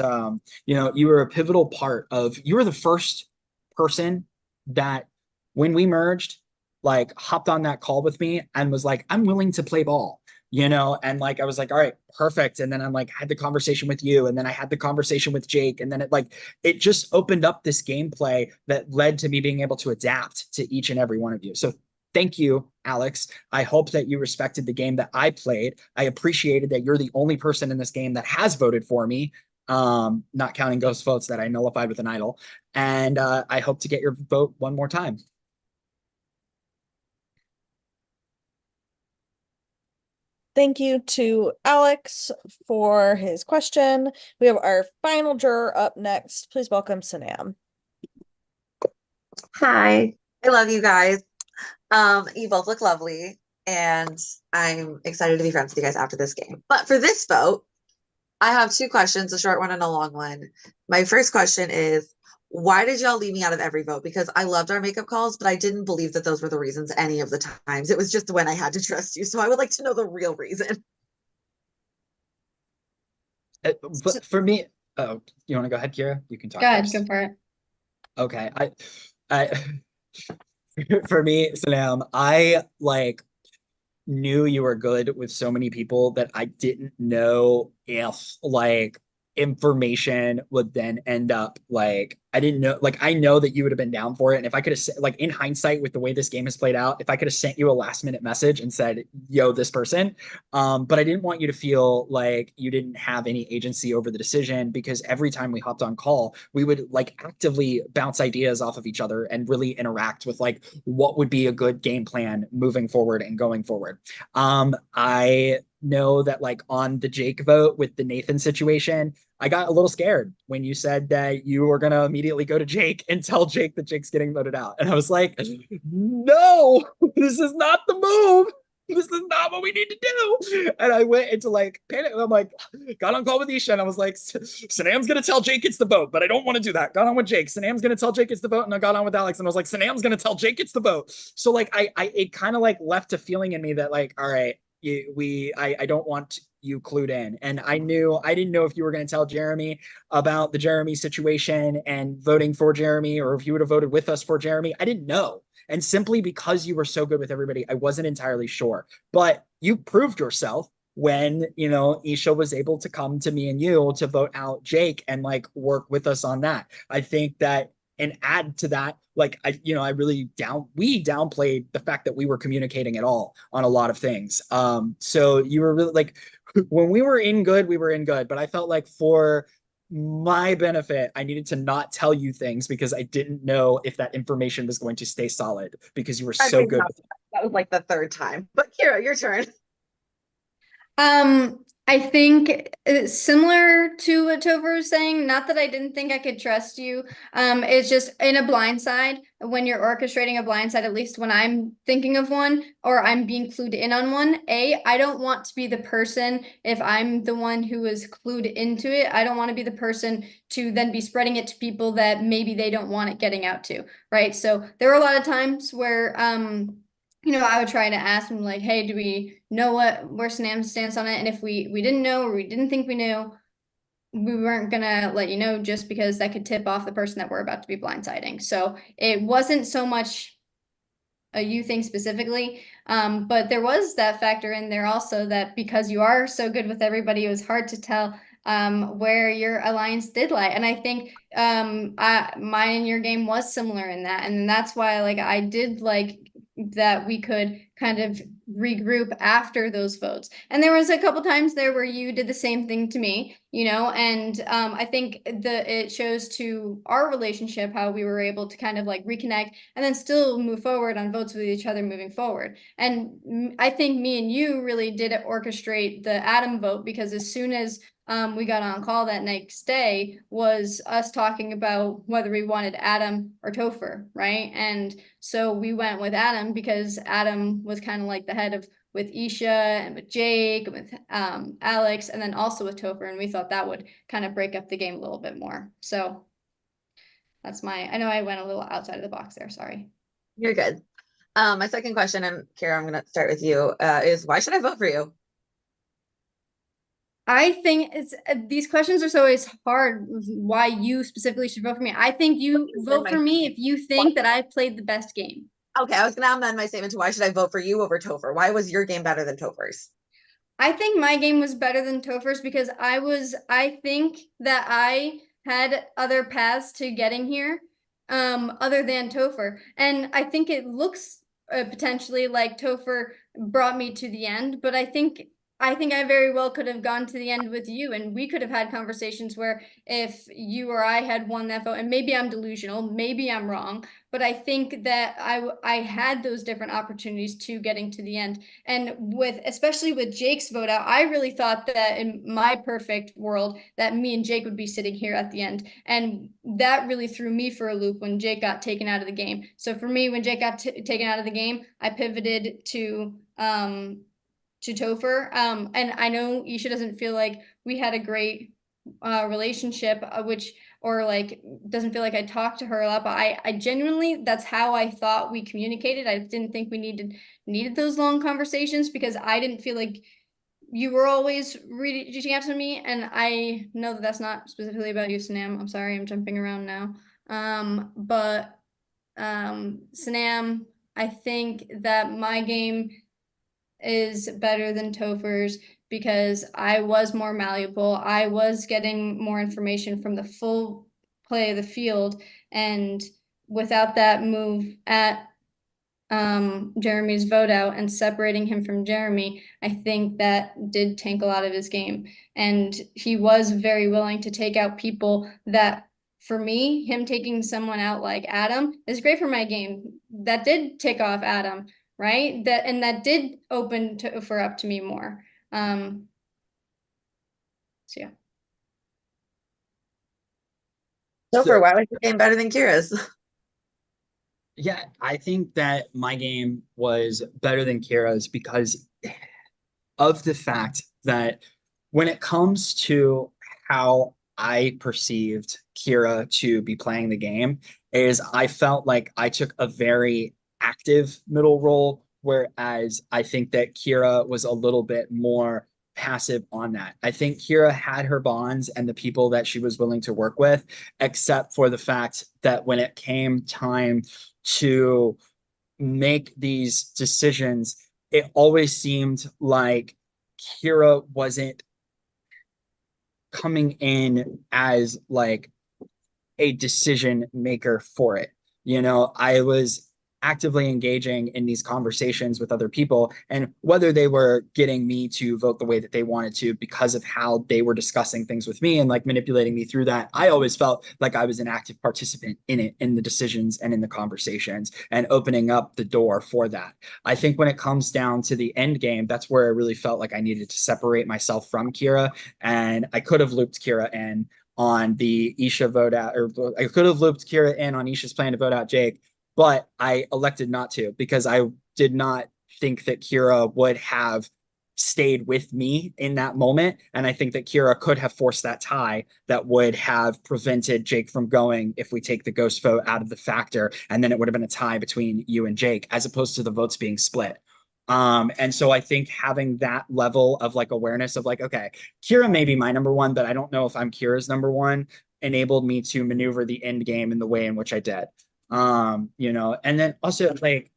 you were a pivotal part of, you were the first person that when we merged, like hopped on that call with me and was like, I'm willing to play ball, and like, I was like, all right, perfect. And then I'm like, had the conversation with you. And then I had the conversation with Jake. And then it just opened up this gameplay that led to me being able to adapt to each and every one of you. So thank you, Alex. I hope that you respected the game that I played. I appreciated that you're the only person in this game that has voted for me, not counting ghost votes that I nullified with an idol. And I hope to get your vote one more time. Thank you to Alex for his question. We have our final juror up next. Please welcome Sanam. Hi, I love you guys. You both look lovely, and I'm excited to be friends with you guys after this game. But for this vote, I have two questions, a short one and a long one. My first question is, why did y'all leave me out of every vote? Because I loved our makeup calls, but I didn't believe that those were the reasons any of the times. It was just when I had to trust you. So I would like to know the real reason. But for me, oh, you want to go ahead, Kira? You can talk Go ahead, first. go for it. Okay, I for me, Sanam, I like knew you were good with so many people that I didn't know if like information would then end up like, I didn't know, like I know that you would have been down for it. And if I could have, like, in hindsight with the way this game has played out, if I could have sent you a last minute message and said, yo, this person, but I didn't want you to feel like you didn't have any agency over the decision, because every time we hopped on call, we would like actively bounce ideas off of each other and really interact with like what would be a good game plan moving forward and going forward. I know that like on the Jake vote with the Nathan situation, I got a little scared when you said that you were going to immediately go to Jake and tell Jake that Jake's getting voted out. And I was like, no, this is not the move. This is not what we need to do. And I went into like panic. I'm like, got on call with Isha and I was like, Sanam's going to tell Jake it's the vote, but I don't want to do that. Got on with Jake. Sanam's going to tell Jake it's the vote. And I got on with Alex and I was like, Sanam's going to tell Jake it's the vote. So like, it kind of like left a feeling in me that like, all right, I don't want you clued in. And I didn't know if you were going to tell Jeremy about the Jeremy situation and voting for Jeremy, or if you would have voted with us for Jeremy. I didn't know. And simply because you were so good with everybody, I wasn't entirely sure. But you proved yourself when, Isha was able to come to me and you to vote out Jake and like work with us on that. I think that, and add to that, like I really we downplayed the fact that we were communicating at all on a lot of things. So you were really like, when we were in good, we were in good. But I felt like for my benefit, I needed to not tell you things because I didn't know if that information was going to stay solid, because you were so good. That was like the third time. But Kira, your turn. I think similar to what Topher was saying, not that I didn't think I could trust you. It's just in a blind side, when you're orchestrating a blind side, at least when I'm thinking of one or I'm being clued in on one, I don't want to be the person, if I'm the one who is clued into it, I don't want to be the person to then be spreading it to people that maybe they don't want it getting out to, right? So there were a lot of times where I would try to ask him like, hey, do we know where Sanam's stance on it? And if we didn't know or we didn't think we knew, we weren't gonna let you know just because that could tip off the person that we're about to be blindsiding. So it wasn't so much a you thing specifically, but there was that factor in there also that because you are so good with everybody, it was hard to tell where your alliance did lie. And I think mine and your game was similar in that. And that's why like I did like that we could kind of regroup after those votes. And there was a couple times there where you did the same thing to me, and I think it shows to our relationship how we were able to kind of like reconnect and then still move forward on votes with each other moving forward. And I think me and you really did orchestrate the Adam vote, because as soon as we got on call that next day was us talking about whether we wanted Adam or Topher, right? And so we went with Adam because Adam was kind of like the head of with Isha and with Jake and with Alex, and then also with Topher, and we thought that would kind of break up the game a little bit more. So I know I went a little outside of the box there, sorry. You're good. My second question, and Kara, I'm gonna start with you, is why should I vote for you? I think these questions are so always hard. Why you specifically should vote for me? I think you vote for me if you think that I played the best game. Okay, I was gonna amend my statement to why should I vote for you over Topher? Why was your game better than Topher's? I think my game was better than Topher's because I think that I had other paths to getting here, other than Topher. And I think it looks potentially like Topher brought me to the end, but I very well could have gone to the end with you, and we could have had conversations where if you or I had won that vote, and maybe I'm delusional, maybe I'm wrong, but I think that I had those different opportunities to getting to the end. And especially with Jake's vote out, I really thought that in my perfect world that me and Jake would be sitting here at the end. And that really threw me for a loop when Jake got taken out of the game. So for me, when Jake got taken out of the game, I pivoted to Topher. And I know Isha doesn't feel like we had a great relationship, or like doesn't feel like I talked to her a lot, but I genuinely, that's how I thought we communicated. I didn't think we needed those long conversations because I didn't feel like you were always reaching out to me, and I know that that's not specifically about you, Sanam. I'm sorry, I'm jumping around now. But Sanam, I think that my game is better than Topher's because I was more malleable. I was getting more information from the full play of the field, and without that move at Jeremy's vote out and separating him from Jeremy, I think that did tank a lot of his game. And he was very willing to take out people that, for me, him taking someone out like Adam is great for my game. That did take off Adam, right? That did open Topher up to me more. So yeah. Topher, why was your game better than Kira's? Yeah, I think that my game was better than Kira's because of the fact that when it comes to how I perceived Kira to be playing the game, is I felt like I took a very active middle role, whereas I think that Kira was a little bit more passive on that. I think Kira had her bonds and the people that she was willing to work with, except for the fact that when it came time to make these decisions, it always seemed like Kira wasn't coming in as like a decision maker for it. I was actively engaging in these conversations with other people, and whether they were getting me to vote the way that they wanted to because of how they were discussing things with me and like manipulating me through that, I always felt like I was an active participant in it, in the decisions and in the conversations, and opening up the door for that. I think when it comes down to the end game, that's where I really felt like I needed to separate myself from Kira, and I could have looped Kira in on the Isha vote out, or I could have looped Kira in on Isha's plan to vote out Jake, but I elected not to because I did not think that Kira would have stayed with me in that moment. And I think that Kira could have forced that tie that would have prevented Jake from going if we take the ghost vote out of the factor. And then it would have been a tie between you and Jake, as opposed to the votes being split. And so I think having that level of like awareness of like, okay, Kira may be my number one, but I don't know if I'm Kira's number one, enabled me to maneuver the end game in the way in which I did. And then also like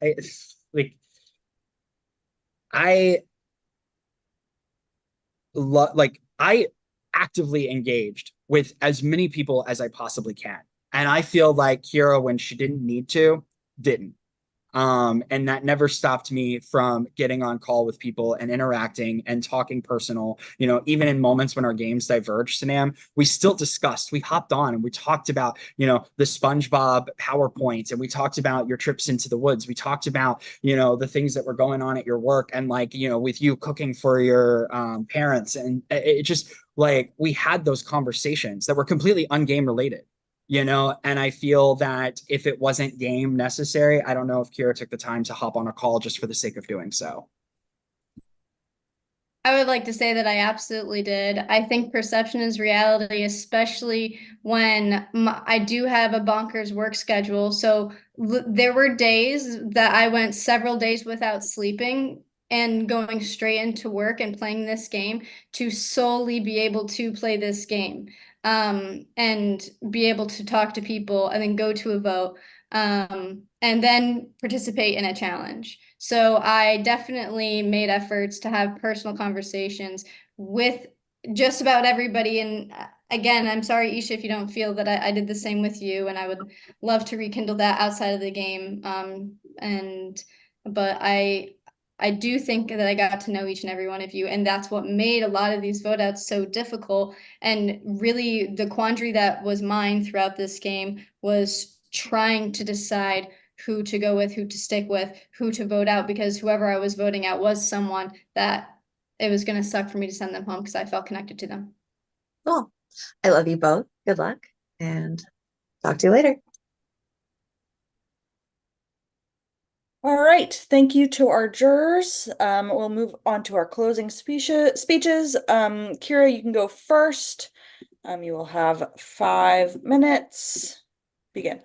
I I actively engaged with as many people as I possibly can. And I feel like Kira, when she didn't need to, didn't. And that never stopped me from getting on call with people and interacting and talking personal. Even in moments when our games diverged, Sanam, we still discussed. We hopped on and we talked about, the SpongeBob PowerPoint, and we talked about your trips into the woods. We talked about, the things that were going on at your work, and like, with you cooking for your parents. And it just like we had those conversations that were completely ungame related. And I feel that if it wasn't game necessary, I don't know if Kira took the time to hop on a call just for the sake of doing so. I would like to say that I absolutely did. I think perception is reality, especially when I do have a bonkers work schedule. So there were days that I went several days without sleeping and going straight into work and playing this game to solely be able to play this game, and be able to talk to people and then go to a vote, and then participate in a challenge. So I definitely made efforts to have personal conversations with just about everybody. And again, I'm sorry, Isha, if you don't feel that I did the same with you, and I would love to rekindle that outside of the game. But I do think that I got to know each and every one of you, and that's what made a lot of these vote outs so difficult. And really, the quandary that was mine throughout this game was trying to decide who to go with, who to stick with, who to vote out, because whoever I was voting out was someone that it was going to suck for me to send them home because I felt connected to them. Cool. I love you both. Good luck, and talk to you later. All right. Thank you to our jurors. We'll move on to our closing speeches. Kira, you can go first. You will have 5 minutes. Begin.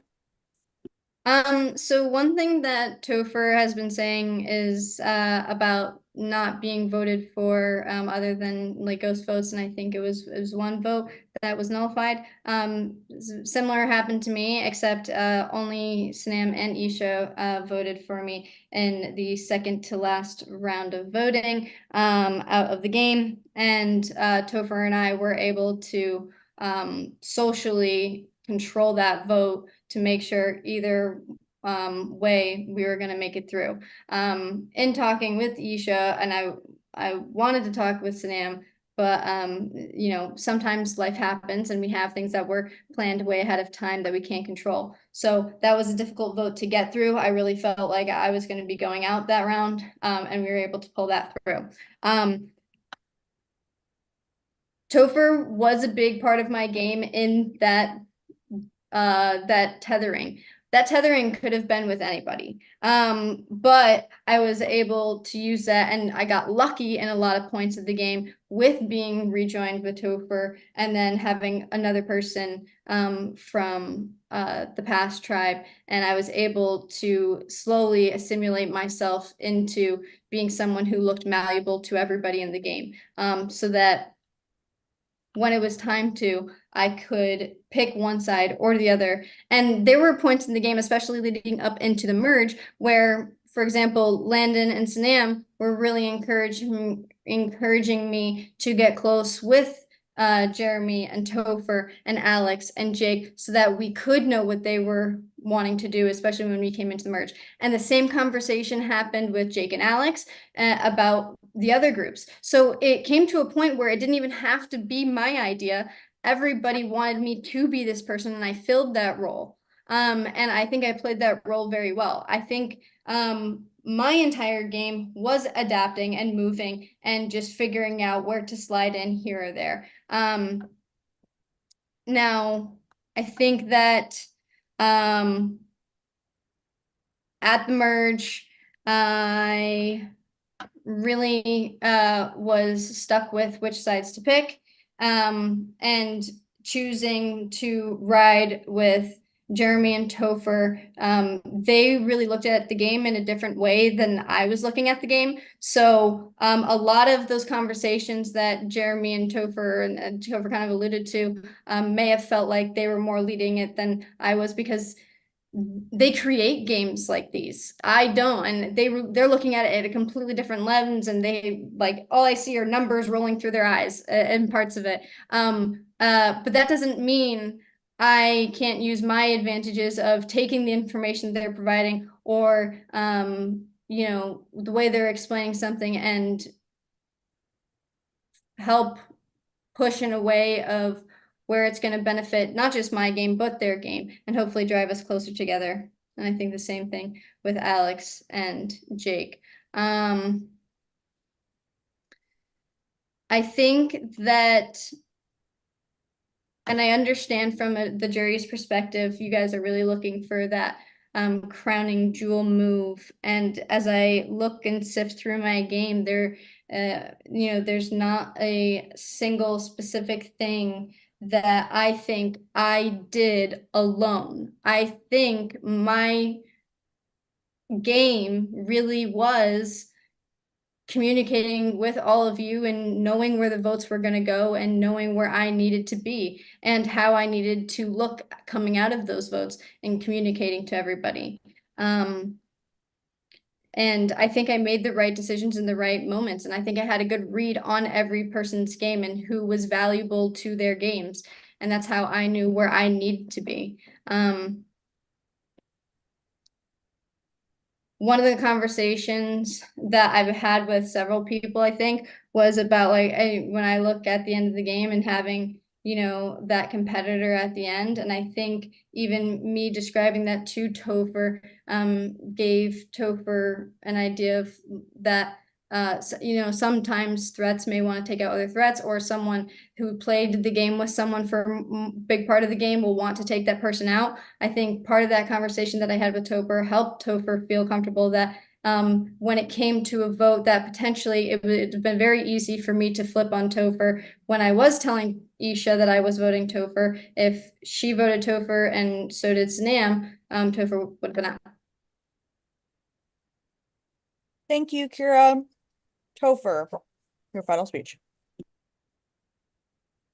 So one thing that Topher has been saying is about not being voted for, other than like ghost votes, and I think it was one vote that was nullified. Similar happened to me, except only Sanam and Isha voted for me in the second to last round of voting out of the game, and Topher and I were able to socially control that vote to make sure either way we were going to make it through. In talking with Isha, and I wanted to talk with Sanam, but sometimes life happens and we have things that were planned way ahead of time that we can't control. So that was a difficult vote to get through. I really felt like I was going to be going out that round, and we were able to pull that through. Topher was a big part of my game in that tethering. That tethering could have been with anybody. But I was able to use that, and I got lucky in a lot of points of the game with being rejoined with Topher, and then having another person from the past tribe, and I was able to slowly assimilate myself into being someone who looked malleable to everybody in the game, so that when it was time to, I could pick one side or the other. And there were points in the game, especially leading up into the merge, where, for example, Landon and Sanam were really encouraging me to get close with Jeremy and Topher and Alex and Jake, so that we could know what they were wanting to do, especially when we came into the merge. And the same conversation happened with Jake and Alex about the other groups. So it came to a point where it didn't even have to be my idea. Everybody wanted me to be this person, and I filled that role. And I think I played that role very well. I think my entire game was adapting and moving and just figuring out where to slide in here or there. Now, I think that at the merge, I really was stuck with which sides to pick, and choosing to ride with Jeremy and Topher. They really looked at the game in a different way than I was looking at the game. So a lot of those conversations that Jeremy and Topher and Topher kind of alluded to may have felt like they were more leading it than I was, because they create games like these. I don't, and they're looking at it at a completely different lens, and they like, all I see are numbers rolling through their eyes and parts of it. But that doesn't mean I can't use my advantages of taking the information they're providing, or you know, the way they're explaining something, and help push in a way of where it's going to benefit not just my game, but their game, and hopefully drive us closer together. And I think the same thing with Alex and Jake. I think that, and I understand from the jury's perspective, you guys are really looking for that crowning jewel move. And as I look and sift through my game, you know, there's not a single specific thing that I think I did alone. I think my game really was communicating with all of you and knowing where the votes were going to go, and knowing where I needed to be and how I needed to look coming out of those votes, and communicating to everybody. And I think I made the right decisions in the right moments. And I think I had a good read on every person's game and who was valuable to their games. And that's how I knew where I needed to be. One of the conversations that I've had with several people, I think, was about like, when I look at the end of the game and having, you know, that competitor at the end. And I think even me describing that to Topher gave Topher an idea of that, you know, sometimes threats may want to take out other threats, or someone who played the game with someone for a big part of the game will want to take that person out. I think part of that conversation that I had with Topher helped Topher feel comfortable that when it came to a vote that potentially it would have been very easy for me to flip on Topher when I was telling Isha that I was voting Topher. If she voted Topher and so did Sanam, Topher would have been out. Thank you, Kira. Topher, your final speech.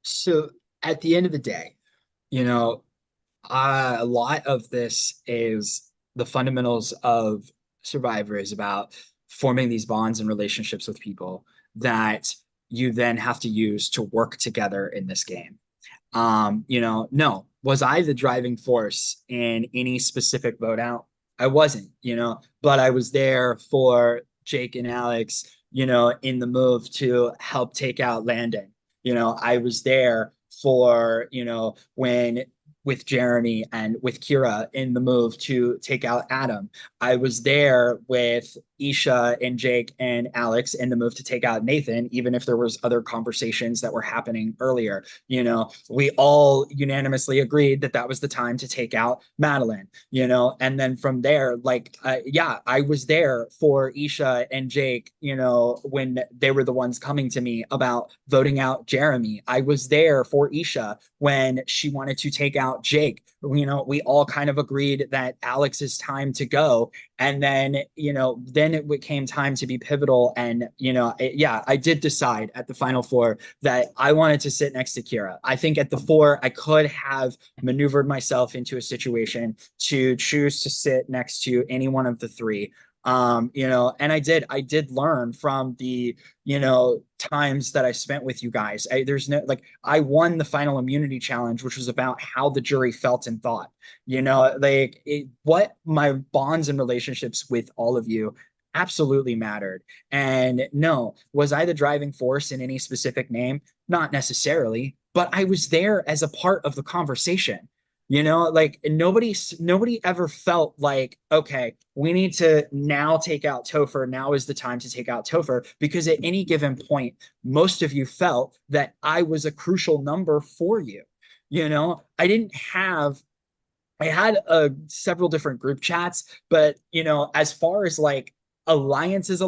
So at the end of the day, you know, a lot of this is the fundamentals of Survivor is about forming these bonds and relationships with people that you then have to use to work together in this game. You know, no, was I the driving force in any specific vote out? I wasn't, you know, but I was there for Jake and Alex, you know, in the move to help take out Landon. You know, I was there for, you know, when with Jeremy and with Kira in the move to take out Adam. I was there with Isha and Jake and Alex in the move to take out Nathan, even if there was other conversations that were happening earlier. You know, we all unanimously agreed that that was the time to take out Madeline, you know, and then from there, like, yeah, I was there for Isha and Jake, you know, when they were the ones coming to me about voting out Jeremy. I was there for Isha when she wanted to take out Jake. You know, we all kind of agreed that Alex's time to go. And then, you know, then it became time to be pivotal. And, you know, yeah, I did decide at the final four that I wanted to sit next to Kira. I think at the four, I could have maneuvered myself into a situation to choose to sit next to any one of the three. And I did learn from the, times that I spent with you guys. There's no, like, I won the final immunity challenge, which was about how the jury felt and thought, what my bonds and relationships with all of you absolutely mattered. And no, was I the driving force in any specific name? Not necessarily, but I was there as a part of the conversation. Like nobody ever felt like, okay, we need to now take out Topher. Now is the time to take out Topher, because at any given point, most of you felt that I was a crucial number for you. I didn't have I had several different group chats, but as far as like alliances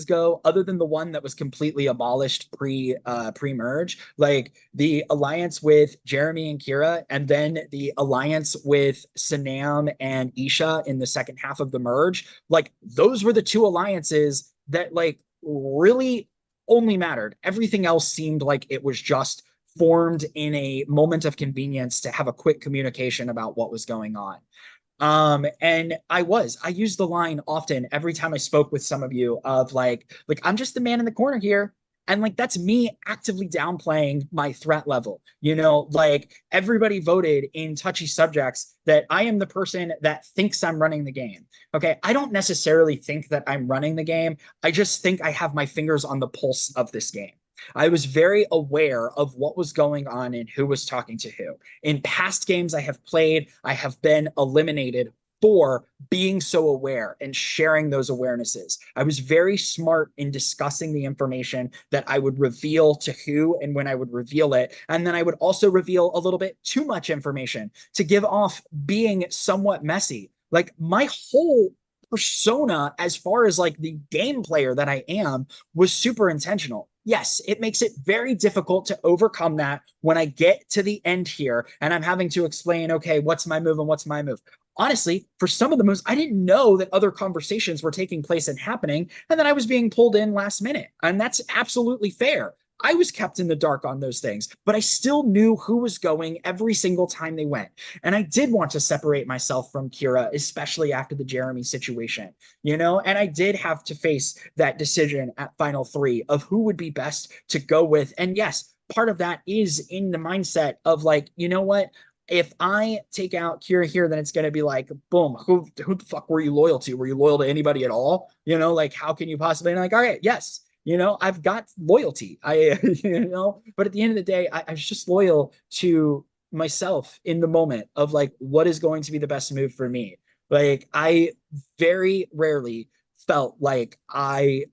go, other than the one that was completely abolished pre-merge, like the alliance with Jeremy and Kira, and then the alliance with Sanam and Isha in the second half of the merge, like those were the two alliances that like really only mattered. Everything else seemed like it was just formed in a moment of convenience to have a quick communication about what was going on. And I used the line often every time I spoke with some of you of like I'm just the man in the corner here. And like that's me actively downplaying my threat level. Like everybody voted in touchy subjects that I am the person that thinks I'm running the game. Okay. I don't necessarily think that I'm running the game. I just think I have my fingers on the pulse of this game. I was very aware of what was going on and who was talking to who. In past games I have played, I have been eliminated for being so aware and sharing those awarenesses. I was very smart in discussing the information that I would reveal to who and when I would reveal it. And then I would also reveal a little bit too much information to give off being somewhat messy. Like my whole persona, as far as like the game player that I am, was super intentional. Yes, it makes it very difficult to overcome that when I get to the end here and I'm having to explain, okay, what's my move and what's my move. Honestly, for some of the moves, I didn't know that other conversations were taking place and happening, and then I was being pulled in last minute. And that's absolutely fair. I was kept in the dark on those things, but I still knew who was going every single time they went. And I did want to separate myself from Kira, especially after the Jeremy situation, and I did have to face that decision at Final Three of who would be best to go with. And yes, part of that is in the mindset of like, you know what? If I take out Kira here, then it's going to be like, boom, who the fuck were you loyal to? Were you loyal to anybody at all? Like, how can you possibly? And like, all right, yes, I've got loyalty. But at the end of the day, I was just loyal to myself in the moment of like, what is going to be the best move for me? Like, I very rarely felt like I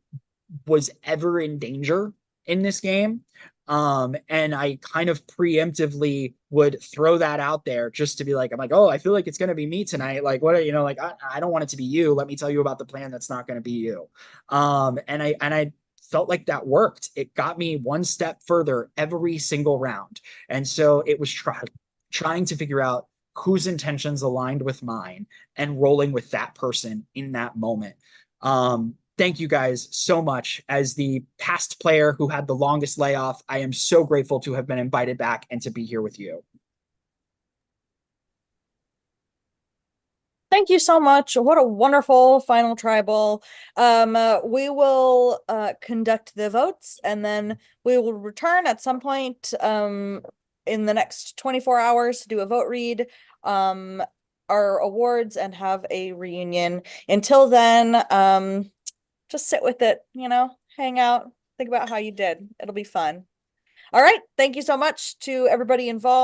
was ever in danger in this game. And I kind of preemptively would throw that out there just to be like, I'm like, oh, I feel like it's going to be me tonight. Like, what, like, I don't want it to be you. Let me tell you about the plan that's not going to be you. And I felt like that worked. It got me one step further every single round. And so it was trying to figure out whose intentions aligned with mine and rolling with that person in that moment. Thank you guys so much. As the past player who had the longest layoff, I am so grateful to have been invited back and to be here with you. Thank you so much. What a wonderful final tribal. We will conduct the votes and then we will return at some point in the next 24 hours to do a vote read, our awards, and have a reunion. Until then, just sit with it, hang out, think about how you did. It'll be fun. All right. Thank you so much to everybody involved.